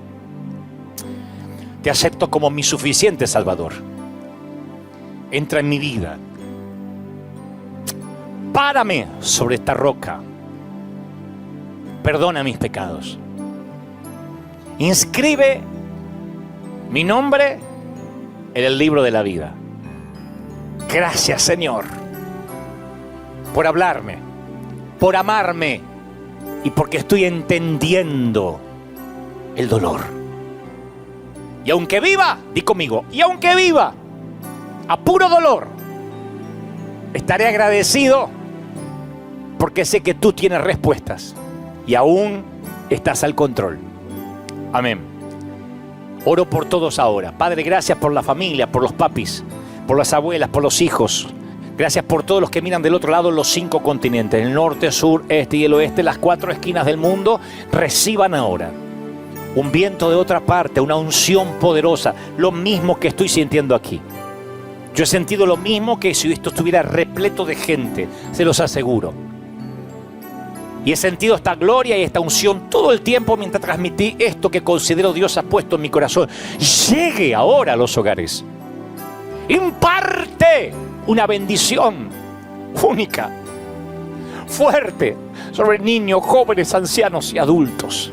te acepto como mi suficiente Salvador. Entra en mi vida. Párame sobre esta roca. Perdona mis pecados. Inscribe mi nombre en el libro de la vida. Gracias, Señor, por hablarme, por amarme y porque estoy entendiendo el dolor. Y aunque viva, di conmigo, y aunque viva a puro dolor, estaré agradecido porque sé que tú tienes respuestas y aún estás al control. Amén. Oro por todos ahora. Padre, gracias por la familia, por los papis, por las abuelas, por los hijos. Gracias por todos los que miran del otro lado los 5 continentes, el norte, sur, este y el oeste, las 4 esquinas del mundo. Reciban ahora un viento de otra parte, una unción poderosa, lo mismo que estoy sintiendo aquí. Yo he sentido lo mismo que si esto estuviera repleto de gente, se los aseguro. Y he sentido esta gloria y esta unción todo el tiempo mientras transmití esto que considero Dios ha puesto en mi corazón. Llegue ahora a los hogares. Imparte una bendición única, fuerte, sobre niños, jóvenes, ancianos y adultos.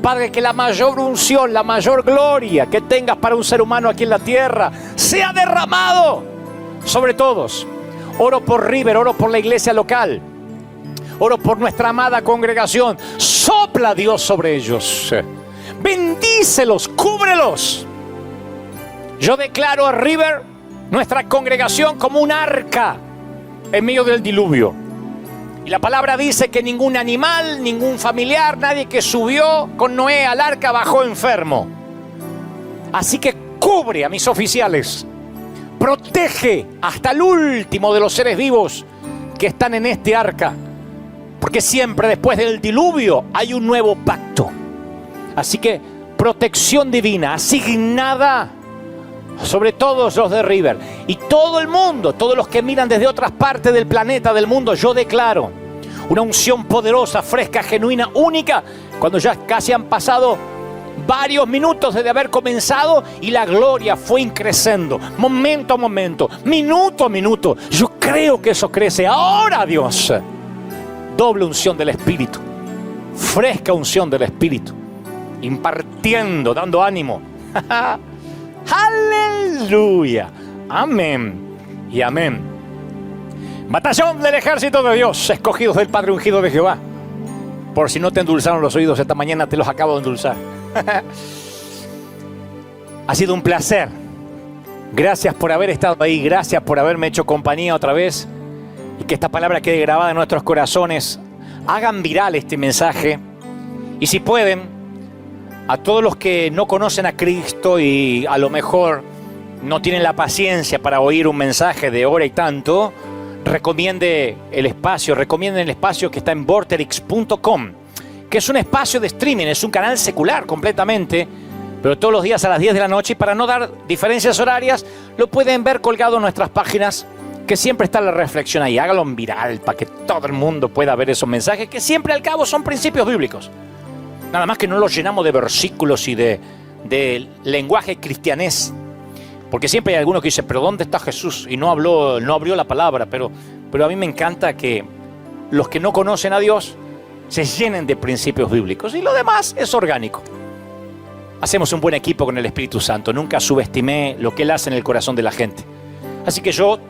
Padre, que la mayor unción, la mayor gloria que tengas para un ser humano aquí en la tierra sea derramado sobre todos. Oro por River, oro por la iglesia local, oro por nuestra amada congregación. Sopla, Dios, sobre ellos. Bendícelos, cúbrelos. Yo declaro a River, nuestra congregación, como un arca en medio del diluvio. Y la palabra dice que ningún animal, ningún familiar, nadie que subió con Noé al arca bajó enfermo. Así que cubre a mis oficiales. Protege hasta el último de los seres vivos que están en este arca. Porque siempre después del diluvio hay un nuevo pacto. Así que protección divina asignada sobre todos los de River y todo el mundo, todos los que miran desde otras partes del planeta, del mundo. Yo declaro una unción poderosa, fresca, genuina, única, cuando ya casi han pasado varios minutos desde haber comenzado y la gloria fue increciendo, momento a momento, minuto a minuto. Yo creo que eso crece ahora, Dios. Doble unción del Espíritu, fresca unción del Espíritu, impartiendo, dando ánimo. ¡Aleluya! Amén y amén. Batallón del ejército de Dios, escogidos del Padre ungido de Jehová. Por si no te endulzaron los oídos esta mañana, te los acabo de endulzar. Ha sido un placer. Gracias por haber estado ahí, gracias por haberme hecho compañía otra vez. Y que esta palabra quede grabada en nuestros corazones. Hagan viral este mensaje. Y si pueden, a todos los que no conocen a Cristo y a lo mejor no tienen la paciencia para oír un mensaje de hora y tanto, recomienden el espacio que está en vorterix.com, que es un espacio de streaming, es un canal secular completamente, pero todos los días a las 10 de la noche, y para no dar diferencias horarias, lo pueden ver colgado en nuestras páginas, que siempre está la reflexión ahí. Hágalo en viral para que todo el mundo pueda ver esos mensajes, que siempre al cabo son principios bíblicos. Nada más que no los llenamos de versículos y de lenguaje cristianés. Porque siempre hay algunos que dicen, pero ¿dónde está Jesús? Y no abrió la palabra. Pero a mí me encanta que los que no conocen a Dios se llenen de principios bíblicos. Y lo demás es orgánico. Hacemos un buen equipo con el Espíritu Santo. Nunca subestimé lo que Él hace en el corazón de la gente. Así que yo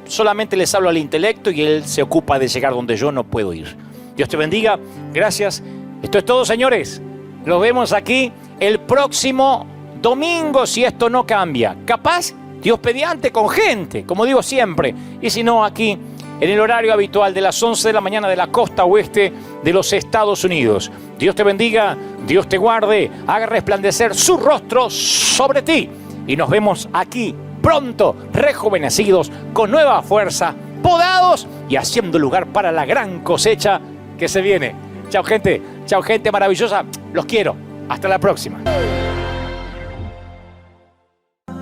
solamente les hablo al intelecto y Él se ocupa de llegar donde yo no puedo ir. Dios te bendiga. Gracias. Esto es todo, señores. Nos vemos aquí el próximo domingo, si esto no cambia. Capaz, Dios mediante, con gente, como digo siempre. Y si no, aquí, en el horario habitual de las 11 de la mañana de la costa oeste de los Estados Unidos. Dios te bendiga, Dios te guarde, haga resplandecer su rostro sobre ti. Y nos vemos aquí pronto, rejuvenecidos, con nueva fuerza, podados y haciendo lugar para la gran cosecha que se viene. Chao, gente. Chao, gente maravillosa. Los quiero. Hasta la próxima.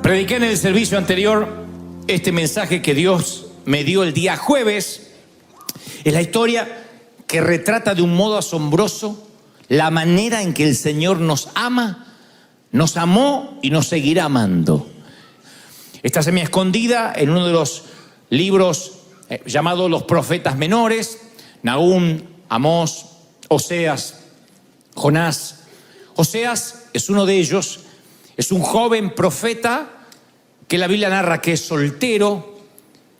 Prediqué en el servicio anterior este mensaje que Dios me dio el día jueves. Es la historia que retrata de un modo asombroso la manera en que el Señor nos ama, nos amó y nos seguirá amando. Está semi-escondida en uno de los libros llamados Los Profetas Menores, Nahum, Amós, Oseas, Jonás. Oseas es uno de ellos. Es un joven profeta que la Biblia narra que es soltero,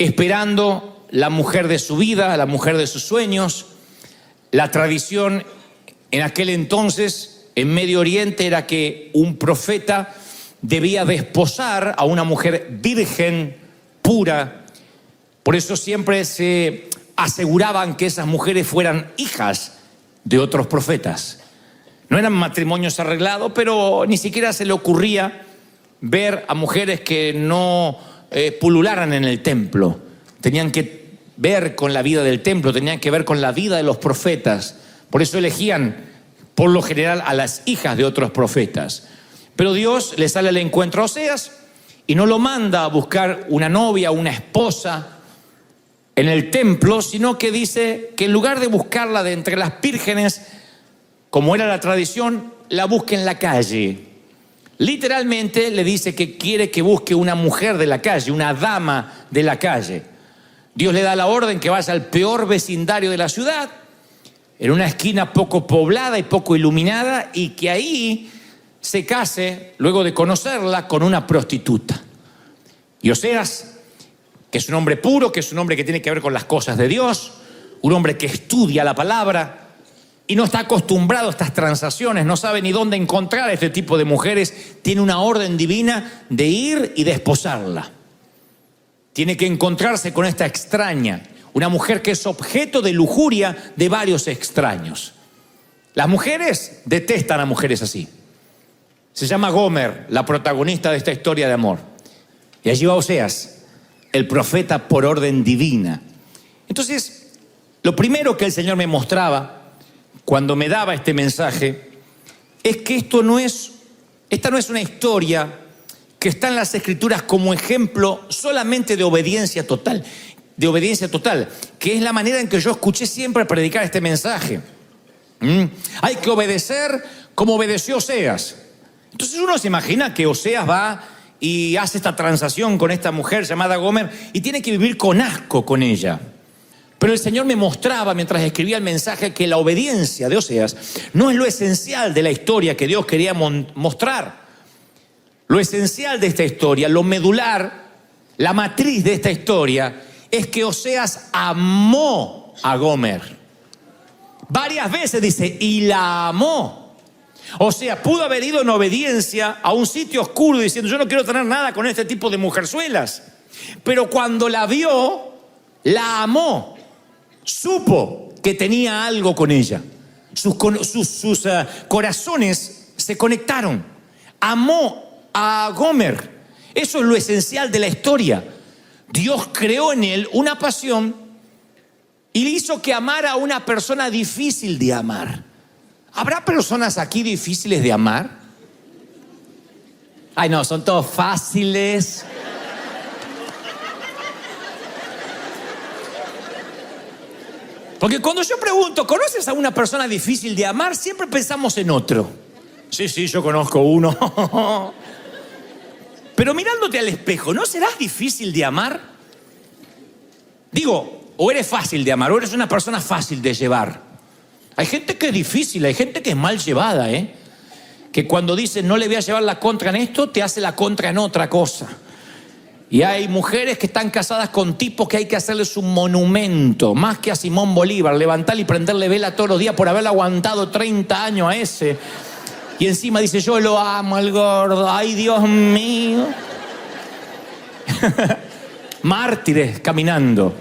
esperando la mujer de su vida, la mujer de sus sueños. La tradición en aquel entonces en Medio Oriente era que un profeta debía desposar a una mujer virgen, pura. Por eso siempre se aseguraban que esas mujeres fueran hijas de otros profetas. No eran matrimonios arreglados, pero ni siquiera se le ocurría ver a mujeres que no pulularan en el templo. Tenían que ver con la vida del templo, tenían que ver con la vida de los profetas. Por eso elegían, por lo general, a las hijas de otros profetas. Pero Dios le sale al encuentro a Oseas y no lo manda a buscar una novia, una esposa en el templo, sino que dice que en lugar de buscarla de entre las vírgenes, como era la tradición, la busque en la calle. Literalmente le dice que quiere que busque una mujer de la calle, una dama de la calle. Dios le da la orden que vaya al peor vecindario de la ciudad, en una esquina poco poblada y poco iluminada, y que ahí se case, luego de conocerla, con una prostituta. Y Oseas, que es un hombre puro, que es un hombre que tiene que ver con las cosas de Dios, un hombre que estudia la palabra y no está acostumbrado a estas transacciones, no sabe ni dónde encontrar a este tipo de mujeres, tiene una orden divina de ir y desposarla. Tiene que encontrarse con esta extraña, una mujer que es objeto de lujuria de varios extraños. Las mujeres detestan a mujeres así. Se llama Gomer, la protagonista de esta historia de amor. Y allí va Oseas, el profeta por orden divina. Entonces, lo primero que el Señor me mostraba cuando me daba este mensaje es que esta no es una historia que está en las Escrituras como ejemplo solamente de obediencia total, que es la manera en que yo escuché siempre predicar este mensaje. Hay que obedecer como obedeció Oseas. Entonces uno se imagina que Oseas va y hace esta transacción con esta mujer llamada Gomer y tiene que vivir con asco con ella. Pero el Señor me mostraba mientras escribía el mensaje que la obediencia de Oseas no es lo esencial de la historia que Dios quería mostrar. Lo esencial de esta historia, lo medular, la matriz de esta historia, es que Oseas amó a Gomer. Varias veces dice, y la amó. O sea, pudo haber ido en obediencia a un sitio oscuro diciendo, yo no quiero tener nada con este tipo de mujerzuelas. Pero cuando la vio, la amó. Supo que tenía algo con ella. Sus corazones se conectaron. Amó a Gomer. Eso es lo esencial de la historia. Dios creó en él una pasión y hizo que amara a una persona difícil de amar. ¿Habrá personas aquí difíciles de amar? Ay, no, son todos fáciles. Porque cuando yo pregunto, ¿conoces a una persona difícil de amar? Siempre pensamos en otro. Sí, yo conozco uno. Pero mirándote al espejo, ¿no serás difícil de amar? Digo, o eres fácil de amar, o eres una persona fácil de llevar. Hay gente que es difícil, hay gente que es mal llevada, que cuando dice no le voy a llevar la contra en esto, te hace la contra en otra cosa. Y hay mujeres que están casadas con tipos que hay que hacerles un monumento, más que a Simón Bolívar, levantarle y prenderle vela todos los días por haberle aguantado 30 años a ese. Y encima dice, yo lo amo al gordo, ay Dios mío. Mártires caminando.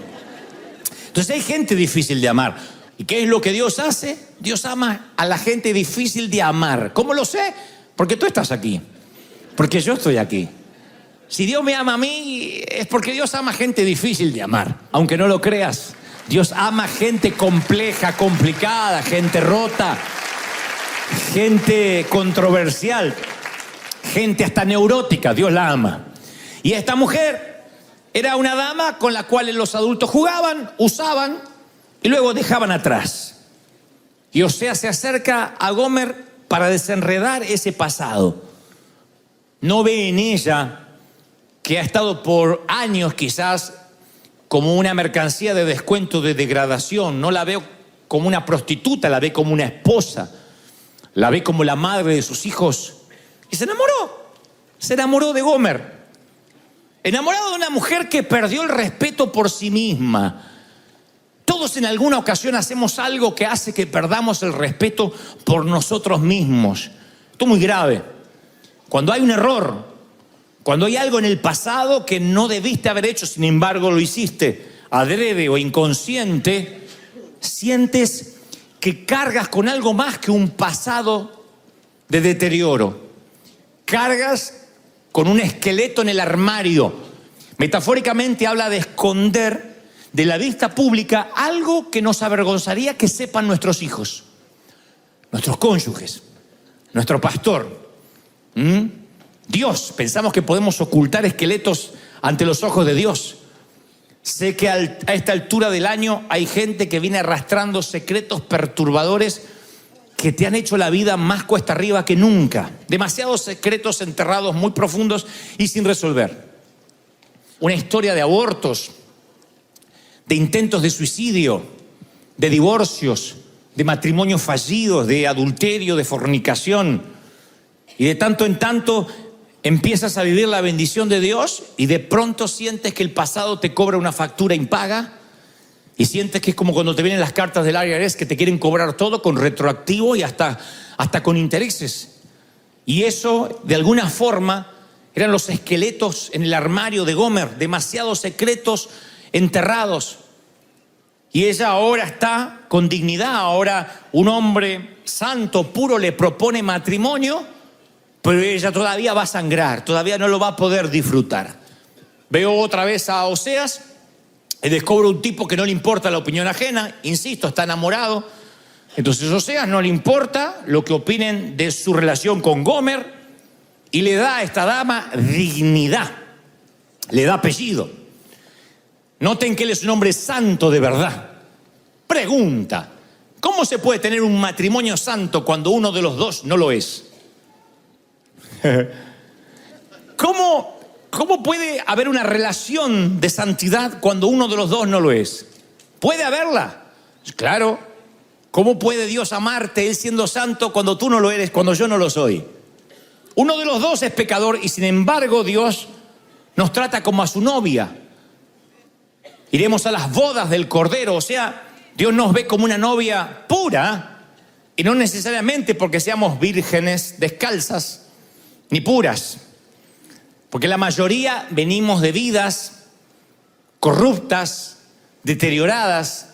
Entonces hay gente difícil de amar. ¿Y qué es lo que Dios hace? Dios ama a la gente difícil de amar. ¿Cómo lo sé? Porque tú estás aquí. Porque yo estoy aquí. Si Dios me ama a mí, es porque Dios ama gente difícil de amar. Aunque no lo creas, Dios ama gente compleja, complicada, gente rota, gente controversial, gente hasta neurótica. Dios la ama. Y esta mujer era una dama con la cual los adultos jugaban, usaban y luego dejaban atrás. Y Oseas se acerca a Gomer para desenredar ese pasado. No ve en ella, que ha estado por años quizás como una mercancía de descuento, de degradación. No la ve como una prostituta, la ve como una esposa. La ve como la madre de sus hijos. Y se enamoró de Gomer. enamorado de una mujer que perdió el respeto por sí misma. Todos en alguna ocasión hacemos algo que hace que perdamos el respeto por nosotros mismos. Esto es muy grave. Cuando hay un error, cuando hay algo en el pasado que no debiste haber hecho, sin embargo lo hiciste adrede o inconsciente, sientes que cargas con algo más que un pasado de deterioro. Cargas con un esqueleto en el armario. Metafóricamente habla de esconder de la vista pública algo que nos avergonzaría que sepan nuestros hijos, nuestros cónyuges, nuestro pastor. Dios, pensamos que podemos ocultar esqueletos ante los ojos de Dios. Sé que a esta altura del año hay gente que viene arrastrando secretos perturbadores que te han hecho la vida más cuesta arriba que nunca. Demasiados secretos enterrados muy profundos y sin resolver. Una historia de abortos, de intentos de suicidio, de divorcios, de matrimonios fallidos, de adulterio, de fornicación. Y de tanto en tanto empiezas a vivir la bendición de Dios y de pronto sientes que el pasado te cobra una factura impaga y sientes que es como cuando te vienen las cartas del IRS que te quieren cobrar todo con retroactivo y hasta con intereses. Y eso, de alguna forma, eran los esqueletos en el armario de Gomer, demasiados secretos enterrados. Y ella ahora está con dignidad. Ahora un hombre santo, puro, le propone matrimonio, pero ella todavía va a sangrar, todavía no lo va a poder disfrutar. Veo otra vez a Oseas y descubro un tipo que no le importa la opinión ajena. Insisto, está enamorado. Entonces Oseas no le importa lo que opinen de su relación con Gomer y le da a esta dama dignidad, le da apellido. Noten que él es un hombre santo de verdad. Pregunta: ¿cómo se puede tener un matrimonio santo cuando uno de los dos no lo es? ¿Cómo puede haber una relación de santidad cuando uno de los dos no lo es? ¿Puede haberla? Claro. ¿Cómo puede Dios amarte, Él siendo santo, cuando tú no lo eres, cuando yo no lo soy? Uno de los dos es pecador y sin embargo Dios nos trata como a su novia. Iremos a las bodas del Cordero, o sea, Dios nos ve como una novia pura, y no necesariamente porque seamos vírgenes descalzas ni puras, porque la mayoría venimos de vidas corruptas, deterioradas.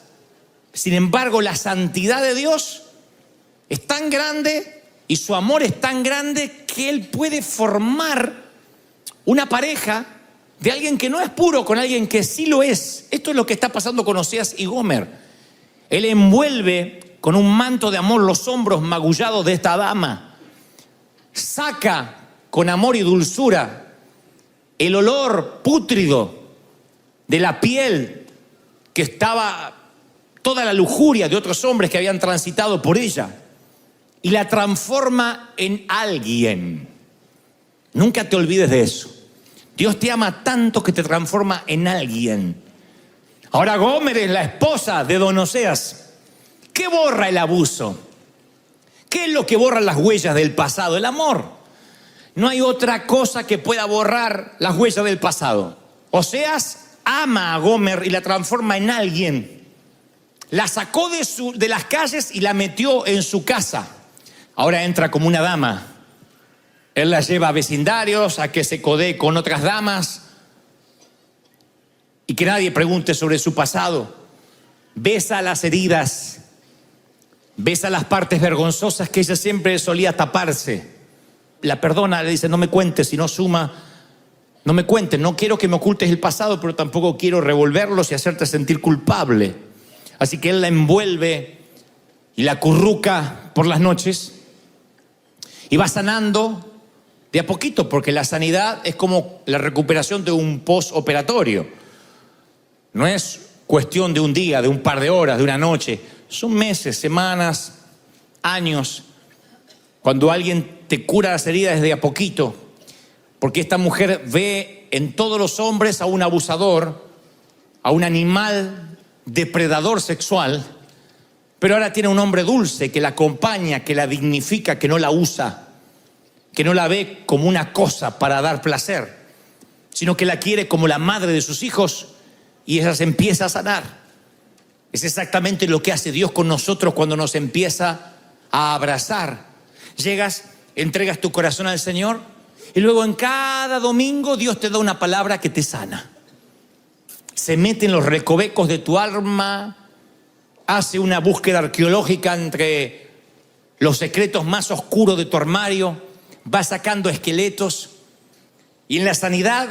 Sin embargo, la santidad de Dios es tan grande y su amor es tan grande que Él puede formar una pareja de alguien que no es puro con alguien que sí lo es. Esto es lo que está pasando con Oseas y Gomer. Él envuelve con un manto de amor los hombros magullados de esta dama. Saca con amor y dulzura el olor pútrido de la piel que estaba toda la lujuria de otros hombres que habían transitado por ella y la transforma en alguien. Nunca te olvides de eso. Dios te ama tanto que te transforma en alguien. Ahora Gomer es la esposa de don Oseas. ¿Qué borra el abuso? ¿Qué es lo que borra las huellas del pasado? El amor. No hay otra cosa que pueda borrar las huellas del pasado. Oseas ama a Gomer y la transforma en alguien. La sacó de las calles y la metió en su casa. Ahora entra como una dama. Él la lleva a vecindarios, a que se codee con otras damas y que nadie pregunte sobre su pasado. Besa las heridas, besa las partes vergonzosas que ella siempre solía taparse. La perdona, le dice: no me cuentes, si no suma, no me cuentes. No quiero que me ocultes el pasado, pero tampoco quiero revolverlos y hacerte sentir culpable. Así que él la envuelve y la acurruca por las noches y va sanando de a poquito, porque la sanidad es como la recuperación de un postoperatorio. No es cuestión de un día, de un par de horas, de una noche. Son meses, semanas, años. Cuando alguien te cura las heridas de a poquito, porque esta mujer ve en todos los hombres a un abusador, a un animal depredador sexual, pero ahora tiene un hombre dulce que la acompaña, que la dignifica, que no la usa, que no la ve como una cosa para dar placer, sino que la quiere como la madre de sus hijos, y ella se empieza a sanar. Es exactamente lo que hace Dios con nosotros cuando nos empieza a abrazar. Llegas, entregas tu corazón al Señor, y luego en cada domingo Dios te da una palabra que te sana. Se mete en los recovecos de tu alma, hace una búsqueda arqueológica entre los secretos más oscuros de tu armario, va sacando esqueletos, y en la sanidad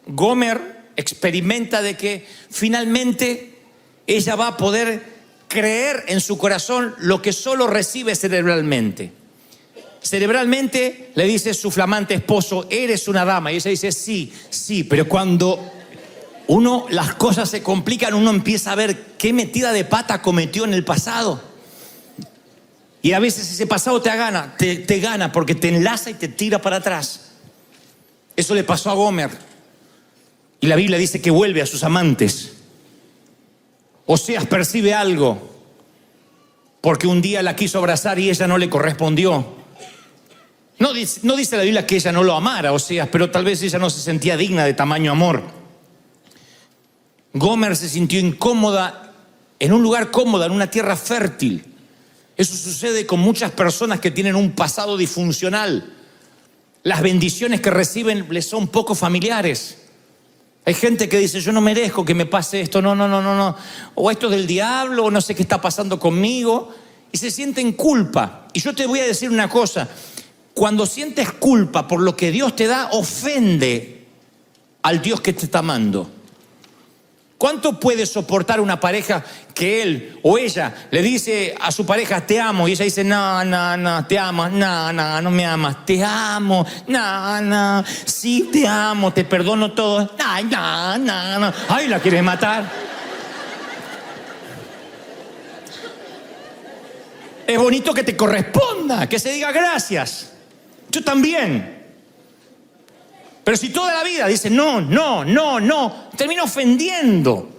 Gomer experimenta de que finalmente ella va a poder creer en su corazón lo que solo recibe cerebralmente. Cerebralmente le dice su flamante esposo: eres una dama, y ella dice: sí, sí, pero cuando las cosas se complican, uno empieza a ver qué metida de pata cometió en el pasado. Y a veces ese pasado te gana porque te enlaza y te tira para atrás. Eso le pasó a Gomer. Y la Biblia dice que vuelve a sus amantes. Oseas percibe algo, porque un día la quiso abrazar y ella no le correspondió. No dice la Biblia que ella no lo amara, Oseas, pero tal vez ella no se sentía digna de tamaño amor. Gomer se sintió incómoda en un lugar cómodo, en una tierra fértil. Eso sucede con muchas personas que tienen un pasado disfuncional. Las bendiciones que reciben les son poco familiares. Hay gente que dice: yo no merezco que me pase esto, no. O esto es del diablo, o no sé qué está pasando conmigo. Y se sienten culpa. Y yo te voy a decir una cosa: cuando sientes culpa por lo que Dios te da, ofende al Dios que te está amando. ¿Cuánto puede soportar una pareja que él o ella le dice a su pareja: te amo? Y ella dice: no, te amo, no me amas, te amo, no, sí te amo, te perdono todo, no. Ay, la quieres matar. Es bonito que te corresponda, que se diga gracias. Yo también. Pero si toda la vida dice no, termina ofendiendo.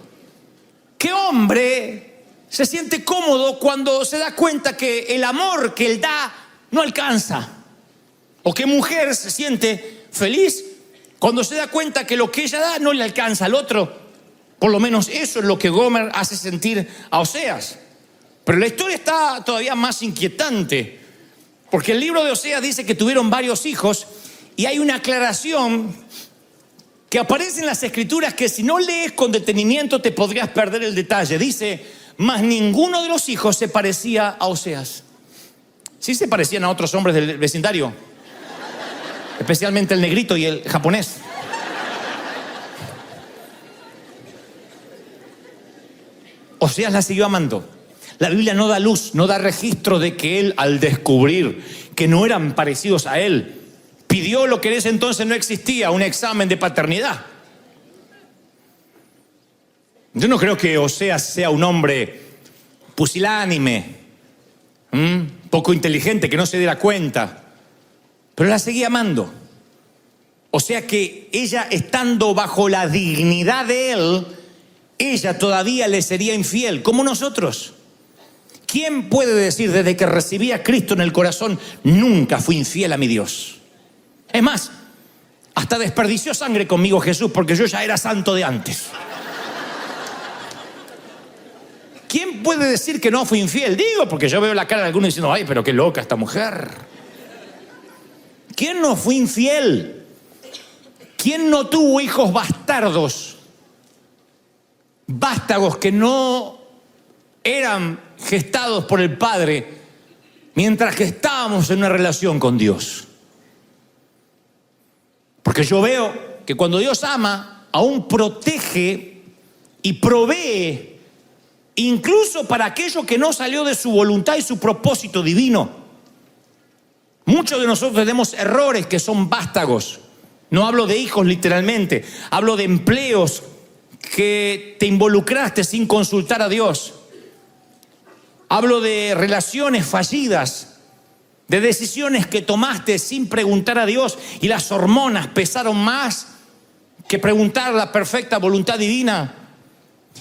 ¿Qué hombre se siente cómodo cuando se da cuenta que el amor que él da no alcanza? ¿O qué mujer se siente feliz cuando se da cuenta que lo que ella da no le alcanza al otro? Por lo menos eso es lo que Gomer hace sentir a Oseas. Pero la historia está todavía más inquietante, porque el libro de Oseas dice que tuvieron varios hijos. Y hay una aclaración que aparece en las Escrituras que si no lees con detenimiento te podrías perder el detalle. Dice: mas ninguno de los hijos se parecía a Oseas. Sí se parecían a otros hombres del vecindario, especialmente el negrito y el japonés. Oseas la siguió amando. La Biblia no da luz, no da registro de que él, al descubrir que no eran parecidos a él, pidió lo que en ese entonces no existía: un examen de paternidad. Yo no creo que Oseas sea un hombre pusilánime, poco inteligente, que no se diera cuenta, pero la seguía amando. O sea que ella, estando bajo la dignidad de él, ella todavía le sería infiel, como nosotros. ¿Quién puede decir desde que recibí a Cristo en el corazón: nunca fui infiel a mi Dios? Es más, hasta desperdició sangre conmigo Jesús, porque yo ya era santo de antes. ¿Quién puede decir que no fui infiel? Digo, porque yo veo la cara de algunos diciendo: ay, pero qué loca esta mujer. ¿Quién no fue infiel? ¿Quién no tuvo hijos bastardos? Vástagos que no eran gestados por el Padre mientras que estábamos en una relación con Dios. Porque yo veo que cuando Dios ama, aún protege y provee, incluso para aquello que no salió de su voluntad y su propósito divino. Muchos de nosotros tenemos errores que son vástagos. No hablo de hijos literalmente, hablo de empleos que te involucraste sin consultar a Dios. Hablo de relaciones fallidas, de decisiones que tomaste sin preguntar a Dios, y las hormonas pesaron más que preguntar la perfecta voluntad divina.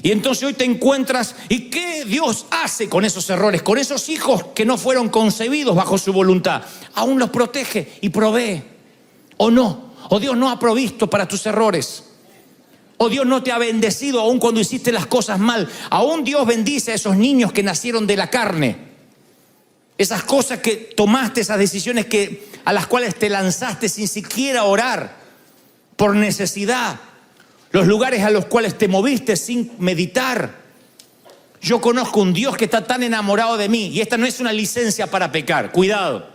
Y entonces hoy te encuentras, ¿y qué Dios hace con esos errores? Con esos hijos que no fueron concebidos bajo su voluntad. Aún los protege y provee. ¿O no? O Dios no ha provisto para tus errores. O Dios no te ha bendecido aun cuando hiciste las cosas mal. Aún Dios bendice a esos niños que nacieron de la carne. Esas cosas que tomaste, esas decisiones a las cuales te lanzaste sin siquiera orar, por necesidad. Los lugares a los cuales te moviste sin meditar. Yo conozco un Dios que está tan enamorado de mí. Y esta no es una licencia para pecar. Cuidado.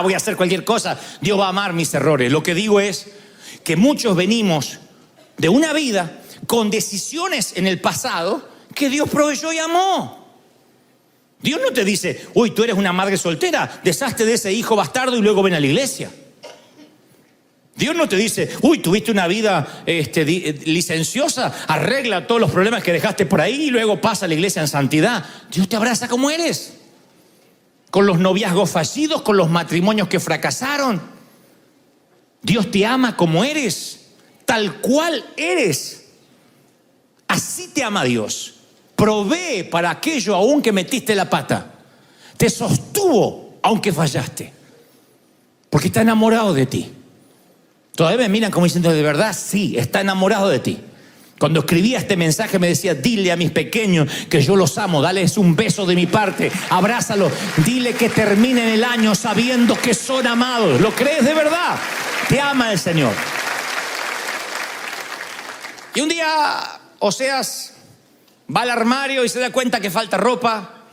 Voy a hacer cualquier cosa. Dios va a amar mis errores. Lo que digo es que muchos venimos de una vida con decisiones en el pasado que Dios proveyó y amó. Dios no te dice, uy, tú eres una madre soltera, deshazte de ese hijo bastardo y luego ven a la iglesia. Dios no te dice, uy, tuviste una vida licenciosa, arregla todos los problemas que dejaste por ahí y luego pasa a la iglesia en santidad. Dios te abraza como eres. Con los noviazgos fallidos, con los matrimonios que fracasaron. Dios te ama como eres, tal cual eres. Así te ama Dios. Provee para aquello aún que metiste la pata. Te sostuvo aunque fallaste. Porque está enamorado de ti. Todavía me miran como diciendo, ¿de verdad? Sí, está enamorado de ti. Cuando escribía este mensaje me decía, dile a mis pequeños que yo los amo, dales un beso de mi parte, abrázalos, dile que terminen el año sabiendo que son amados. ¿Lo crees de verdad? Te ama el Señor. Y un día Oseas va al armario y se da cuenta que falta ropa.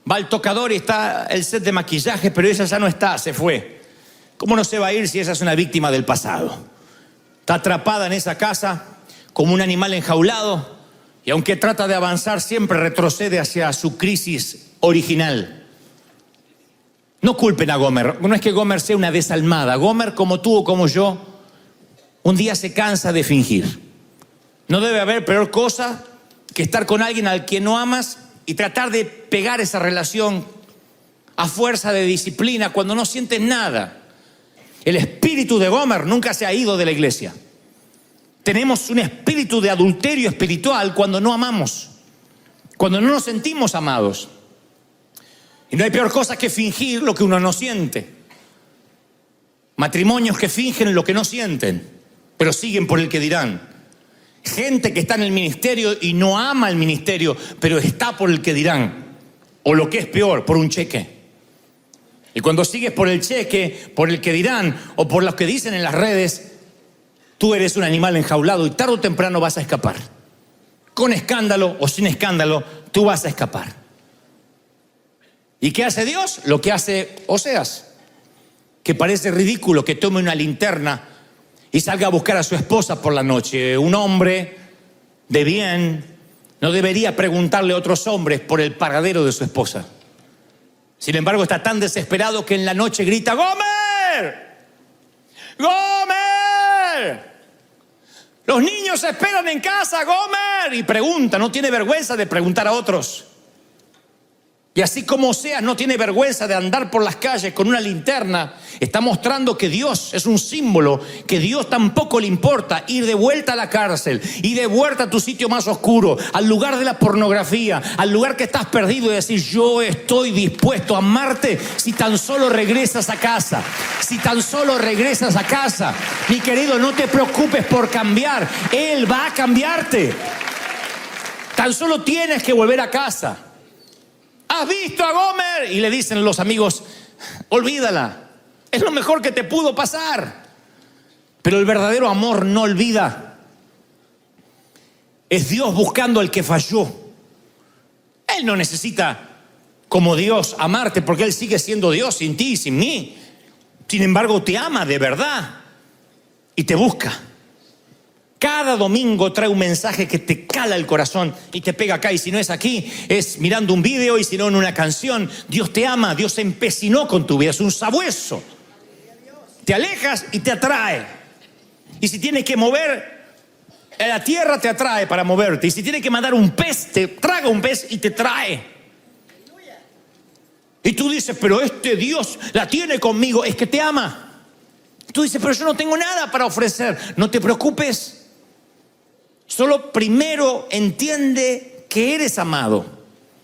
Va al tocador y está el set de maquillaje, pero ella ya no está, se fue. ¿Cómo no se va a ir si esa es una víctima del pasado? Está atrapada en esa casa como un animal enjaulado y aunque trata de avanzar siempre retrocede hacia su crisis original. No culpen a Gomer. No es que Gomer sea una desalmada. Gomer, como tú o como yo, un día se cansa de fingir. No debe haber peor cosa que estar con alguien al que no amas y tratar de pegar esa relación a fuerza de disciplina cuando no sientes nada. El espíritu de Gomer nunca se ha ido de la iglesia. Tenemos un espíritu de adulterio espiritual cuando no amamos, cuando no nos sentimos amados. Y no hay peor cosa que fingir lo que uno no siente. Matrimonios que fingen lo que no sienten, pero siguen por el que dirán. Gente que está en el ministerio y no ama el ministerio, pero está por el que dirán. O lo que es peor, por un cheque. Y cuando sigues por el cheque, por el que dirán, o por los que dicen en las redes, tú eres un animal enjaulado y tarde o temprano vas a escapar. Con escándalo o sin escándalo, tú vas a escapar. ¿Y qué hace Dios? Lo que hace Oseas. Que parece ridículo que tome una linterna y salga a buscar a su esposa por la noche. Un hombre de bien no debería preguntarle a otros hombres por el paradero de su esposa. Sin embargo, está tan desesperado que en la noche grita, ¡Gomer! ¡Gomer! Los niños esperan en casa, Gomer. Y pregunta, no tiene vergüenza de preguntar a otros. Y así como Oseas no tiene vergüenza de andar por las calles con una linterna, está mostrando que Dios es un símbolo, que Dios tampoco le importa ir de vuelta a la cárcel, ir de vuelta a tu sitio más oscuro, al lugar de la pornografía, al lugar que estás perdido y decir, yo estoy dispuesto a amarte si tan solo regresas a casa. Si tan solo regresas a casa, mi querido, no te preocupes por cambiar, Él va a cambiarte. Tan solo tienes que volver a casa. ¿Has visto a Gomer? Y le dicen los amigos, olvídala, es lo mejor que te pudo pasar. Pero el verdadero amor no olvida. Es Dios buscando al que falló. Él no necesita, como Dios, amarte porque Él sigue siendo Dios sin ti y sin mí. Sin embargo, te ama de verdad y te busca. Cada domingo trae un mensaje que te cala el corazón y te pega acá. Y si no es aquí, es mirando un video, y si no en una canción. Dios te ama, Dios se empecinó con tu vida, es un sabueso. Te alejas y te atrae. Y si tienes que mover la tierra, te atrae para moverte. Y si tienes que mandar un pez, te traga un pez y te trae. Y tú dices, pero este Dios la tiene conmigo, es que te ama. Tú dices, pero yo no tengo nada para ofrecer. No te preocupes. Solo primero entiende que eres amado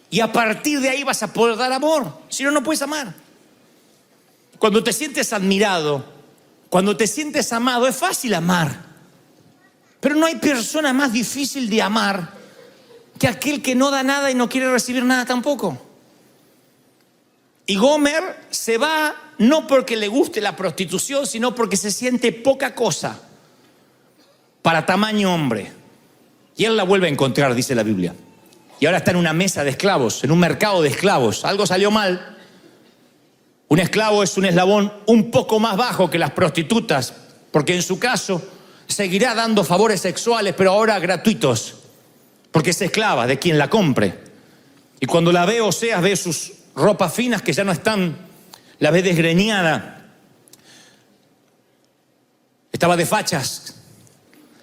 y a partir de ahí vas a poder dar amor. Si no, no puedes amar. Cuando te sientes admirado, Cuando te sientes amado, es fácil amar. Pero no hay persona más difícil de amar que aquel que no da nada y no quiere recibir nada tampoco. Y Gomer se va no porque le guste la prostitución, sino porque se siente poca cosa para tamaño hombre. Y él la vuelve a encontrar, dice la Biblia. Y ahora está en una mesa de esclavos, en un mercado de esclavos. Algo salió mal. Un esclavo es un eslabón un poco más bajo que las prostitutas, porque en su caso seguirá dando favores sexuales, pero ahora gratuitos, porque es esclava de quien la compre. Y cuando la ve Oseas, ve sus ropas finas que ya no están, la ve desgreñada. Estaba de fachas,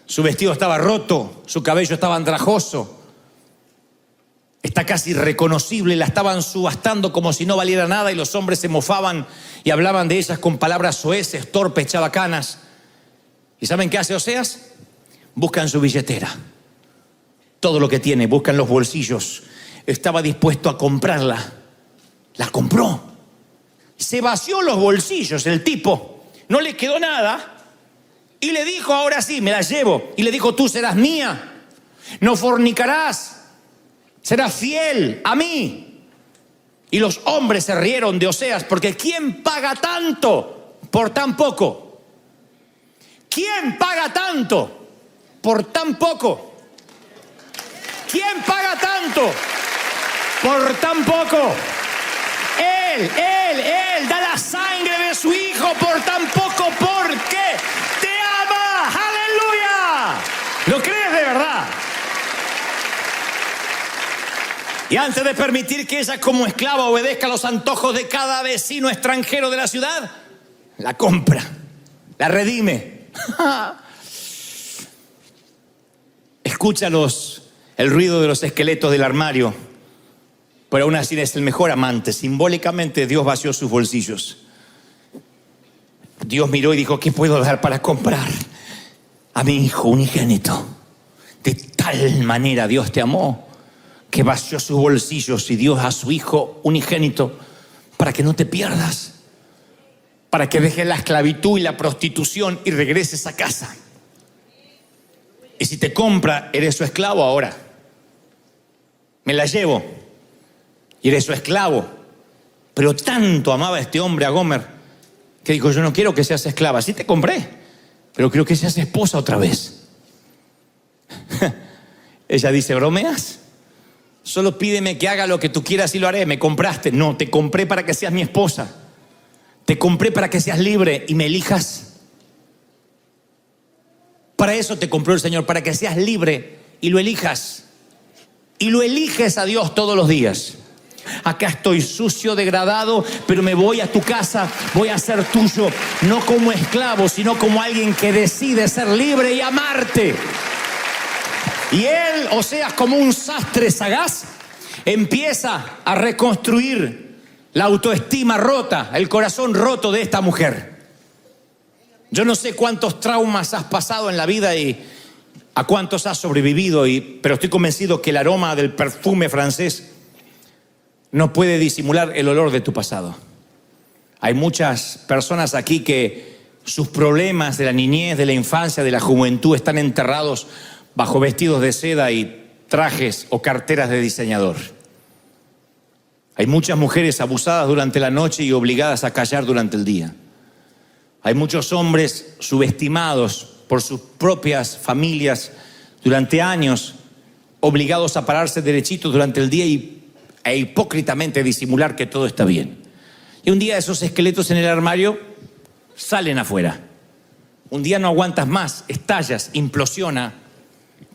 su vestido estaba roto, su cabello estaba andrajoso. Está casi irreconocible, la estaban subastando como si no valiera nada y los hombres se mofaban y hablaban de ellas con palabras soeces, torpes, chabacanas. ¿Y saben qué hace Oseas? Buscan su billetera, todo lo que tiene, buscan los bolsillos. Estaba dispuesto a comprarla, la compró. Se vació los bolsillos el tipo, no le quedó nada y le dijo: ahora sí, me la llevo. Y le dijo: tú serás mía, no fornicarás, serás fiel a mí. Y los hombres se rieron de Oseas, porque ¿quién paga tanto por tan poco? ¿Quién paga tanto por tan poco? ¿Quién paga tanto por tan poco? Él da la sangre de su hijo por tan poco, porque te ama. ¡Aleluya! ¿Lo crees de verdad? Y antes de permitir que ella como esclava obedezca a los antojos de cada vecino extranjero de la ciudad, la compra, la redime. Escucha el ruido de los esqueletos del armario, pero aún así es el mejor amante. Simbólicamente Dios vació sus bolsillos. Dios miró y dijo: ¿qué puedo dar para comprar a mi hijo unigénito? De tal manera Dios te amó que vació sus bolsillos y dio a su hijo unigénito para que no te pierdas, para que dejes la esclavitud y la prostitución y regreses a casa. Y si te compra, eres su esclavo ahora. Me la llevo y eres su esclavo. Pero tanto amaba este hombre a Gomer que dijo: yo no quiero que seas esclava. Sí te compré, pero quiero que seas esposa otra vez. Ella dice: ¿bromeas? Solo pídeme que haga lo que tú quieras y lo haré. ¿Me compraste? No, te compré para que seas mi esposa. Te compré para que seas libre y me elijas. Para eso te compró el Señor, para que seas libre y lo elijas. Y lo eliges a Dios todos los días. Acá estoy sucio, degradado, pero me voy a tu casa, voy a ser tuyo, no como esclavo, sino como alguien que decide ser libre y amarte. Y él, Oseas, como un sastre sagaz, empieza a reconstruir la autoestima rota, el corazón roto de esta mujer. Yo no sé cuántos traumas has pasado en la vida y a cuántos has sobrevivido, pero estoy convencido que el aroma del perfume francés no puede disimular el olor de tu pasado. Hay muchas personas aquí que sus problemas de la niñez, de la infancia, de la juventud están enterrados bajo vestidos de seda y trajes o carteras de diseñador. Hay muchas mujeres abusadas durante la noche y obligadas a callar durante el día. Hay muchos hombres subestimados por sus propias familias durante años, obligados a pararse derechitos durante el día e hipócritamente disimular que todo está bien. Y un día esos esqueletos en el armario salen afuera. Un día no aguantas más, estallas, implosiona,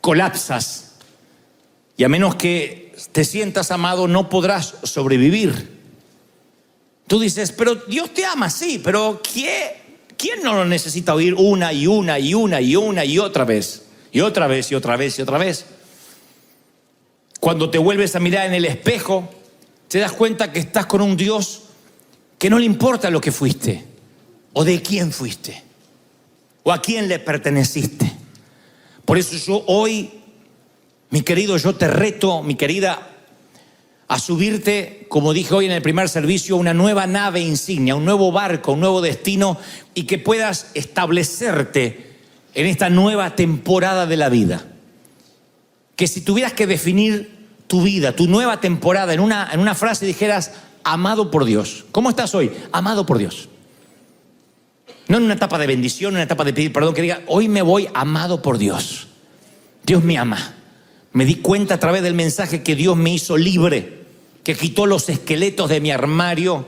colapsas. Y a menos que te sientas amado, no podrás sobrevivir. Tú dices: pero Dios te ama, sí, pero ¿quién no lo necesita oír una y otra vez? Y otra vez y otra vez y otra vez. Cuando te vuelves a mirar en el espejo, te das cuenta que estás con un Dios que no le importa lo que fuiste, o de quién fuiste, o a quién le perteneciste. Por eso yo hoy, mi querido, yo te reto, mi querida, a subirte, como dije hoy en el primer servicio, a una nueva nave insignia, un nuevo barco, un nuevo destino, y que puedas establecerte en esta nueva temporada de la vida. Que si tuvieras que definir tu vida, tu nueva temporada, en una frase dijeras: amado por Dios. ¿Cómo estás hoy? Amado por Dios. No en una etapa de bendición, en una etapa de pedir perdón, que diga: hoy me voy amado por Dios. Dios me ama. Me di cuenta a través del mensaje que Dios me hizo libre, que quitó los esqueletos de mi armario,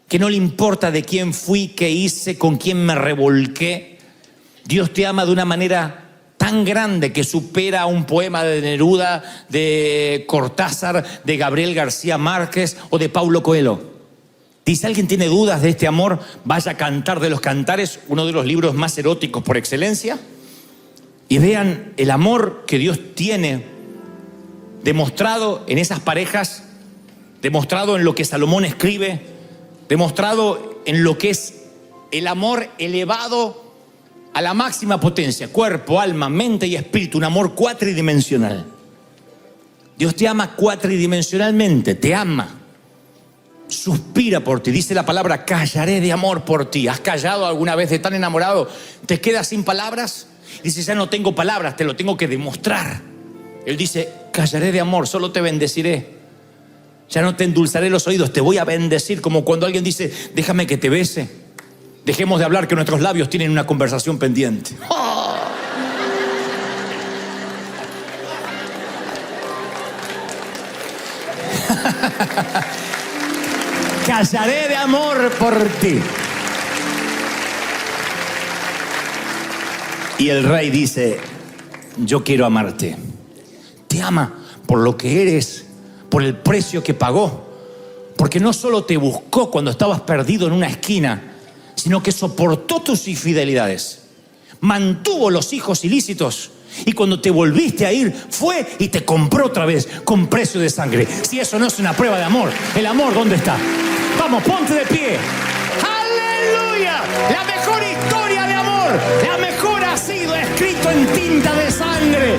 que no le importa de quién fui, qué hice, con quién me revolqué. Dios te ama de una manera tan grande que supera un poema de Neruda, de Cortázar, de Gabriel García Márquez o de Paulo Coelho. Si alguien tiene dudas de este amor, vaya a Cantar de los Cantares, uno de los libros más eróticos por excelencia, y vean el amor que Dios tiene demostrado en esas parejas, demostrado en lo que Salomón escribe, demostrado en lo que es el amor elevado a la máxima potencia, cuerpo, alma, mente y espíritu, un amor cuatridimensional. Dios te ama cuatridimensionalmente, te ama, suspira por ti. Dice la palabra: callaré de amor por ti. ¿Has callado alguna vez de tan enamorado? ¿Te quedas sin palabras? Dice: ya no tengo palabras, te lo tengo que demostrar. Él dice: callaré de amor, solo te bendeciré. Ya no te endulzaré los oídos, te voy a bendecir. Como cuando alguien dice: déjame que te bese. Dejemos de hablar, que nuestros labios tienen una conversación pendiente. ¡Oh! Callaré de amor por ti. Y el rey dice: yo quiero amarte. Te ama por lo que eres, por el precio que pagó. Porque no solo te buscó cuando estabas perdido en una esquina, sino que soportó tus infidelidades, mantuvo los hijos ilícitos, y cuando te volviste a ir, fue y te compró otra vez con precio de sangre. Si eso no es una prueba de amor, ¿el amor dónde está? Vamos, ponte de pie. ¡Aleluya! La mejor historia de amor, la mejor ha sido escrito en tinta de sangre.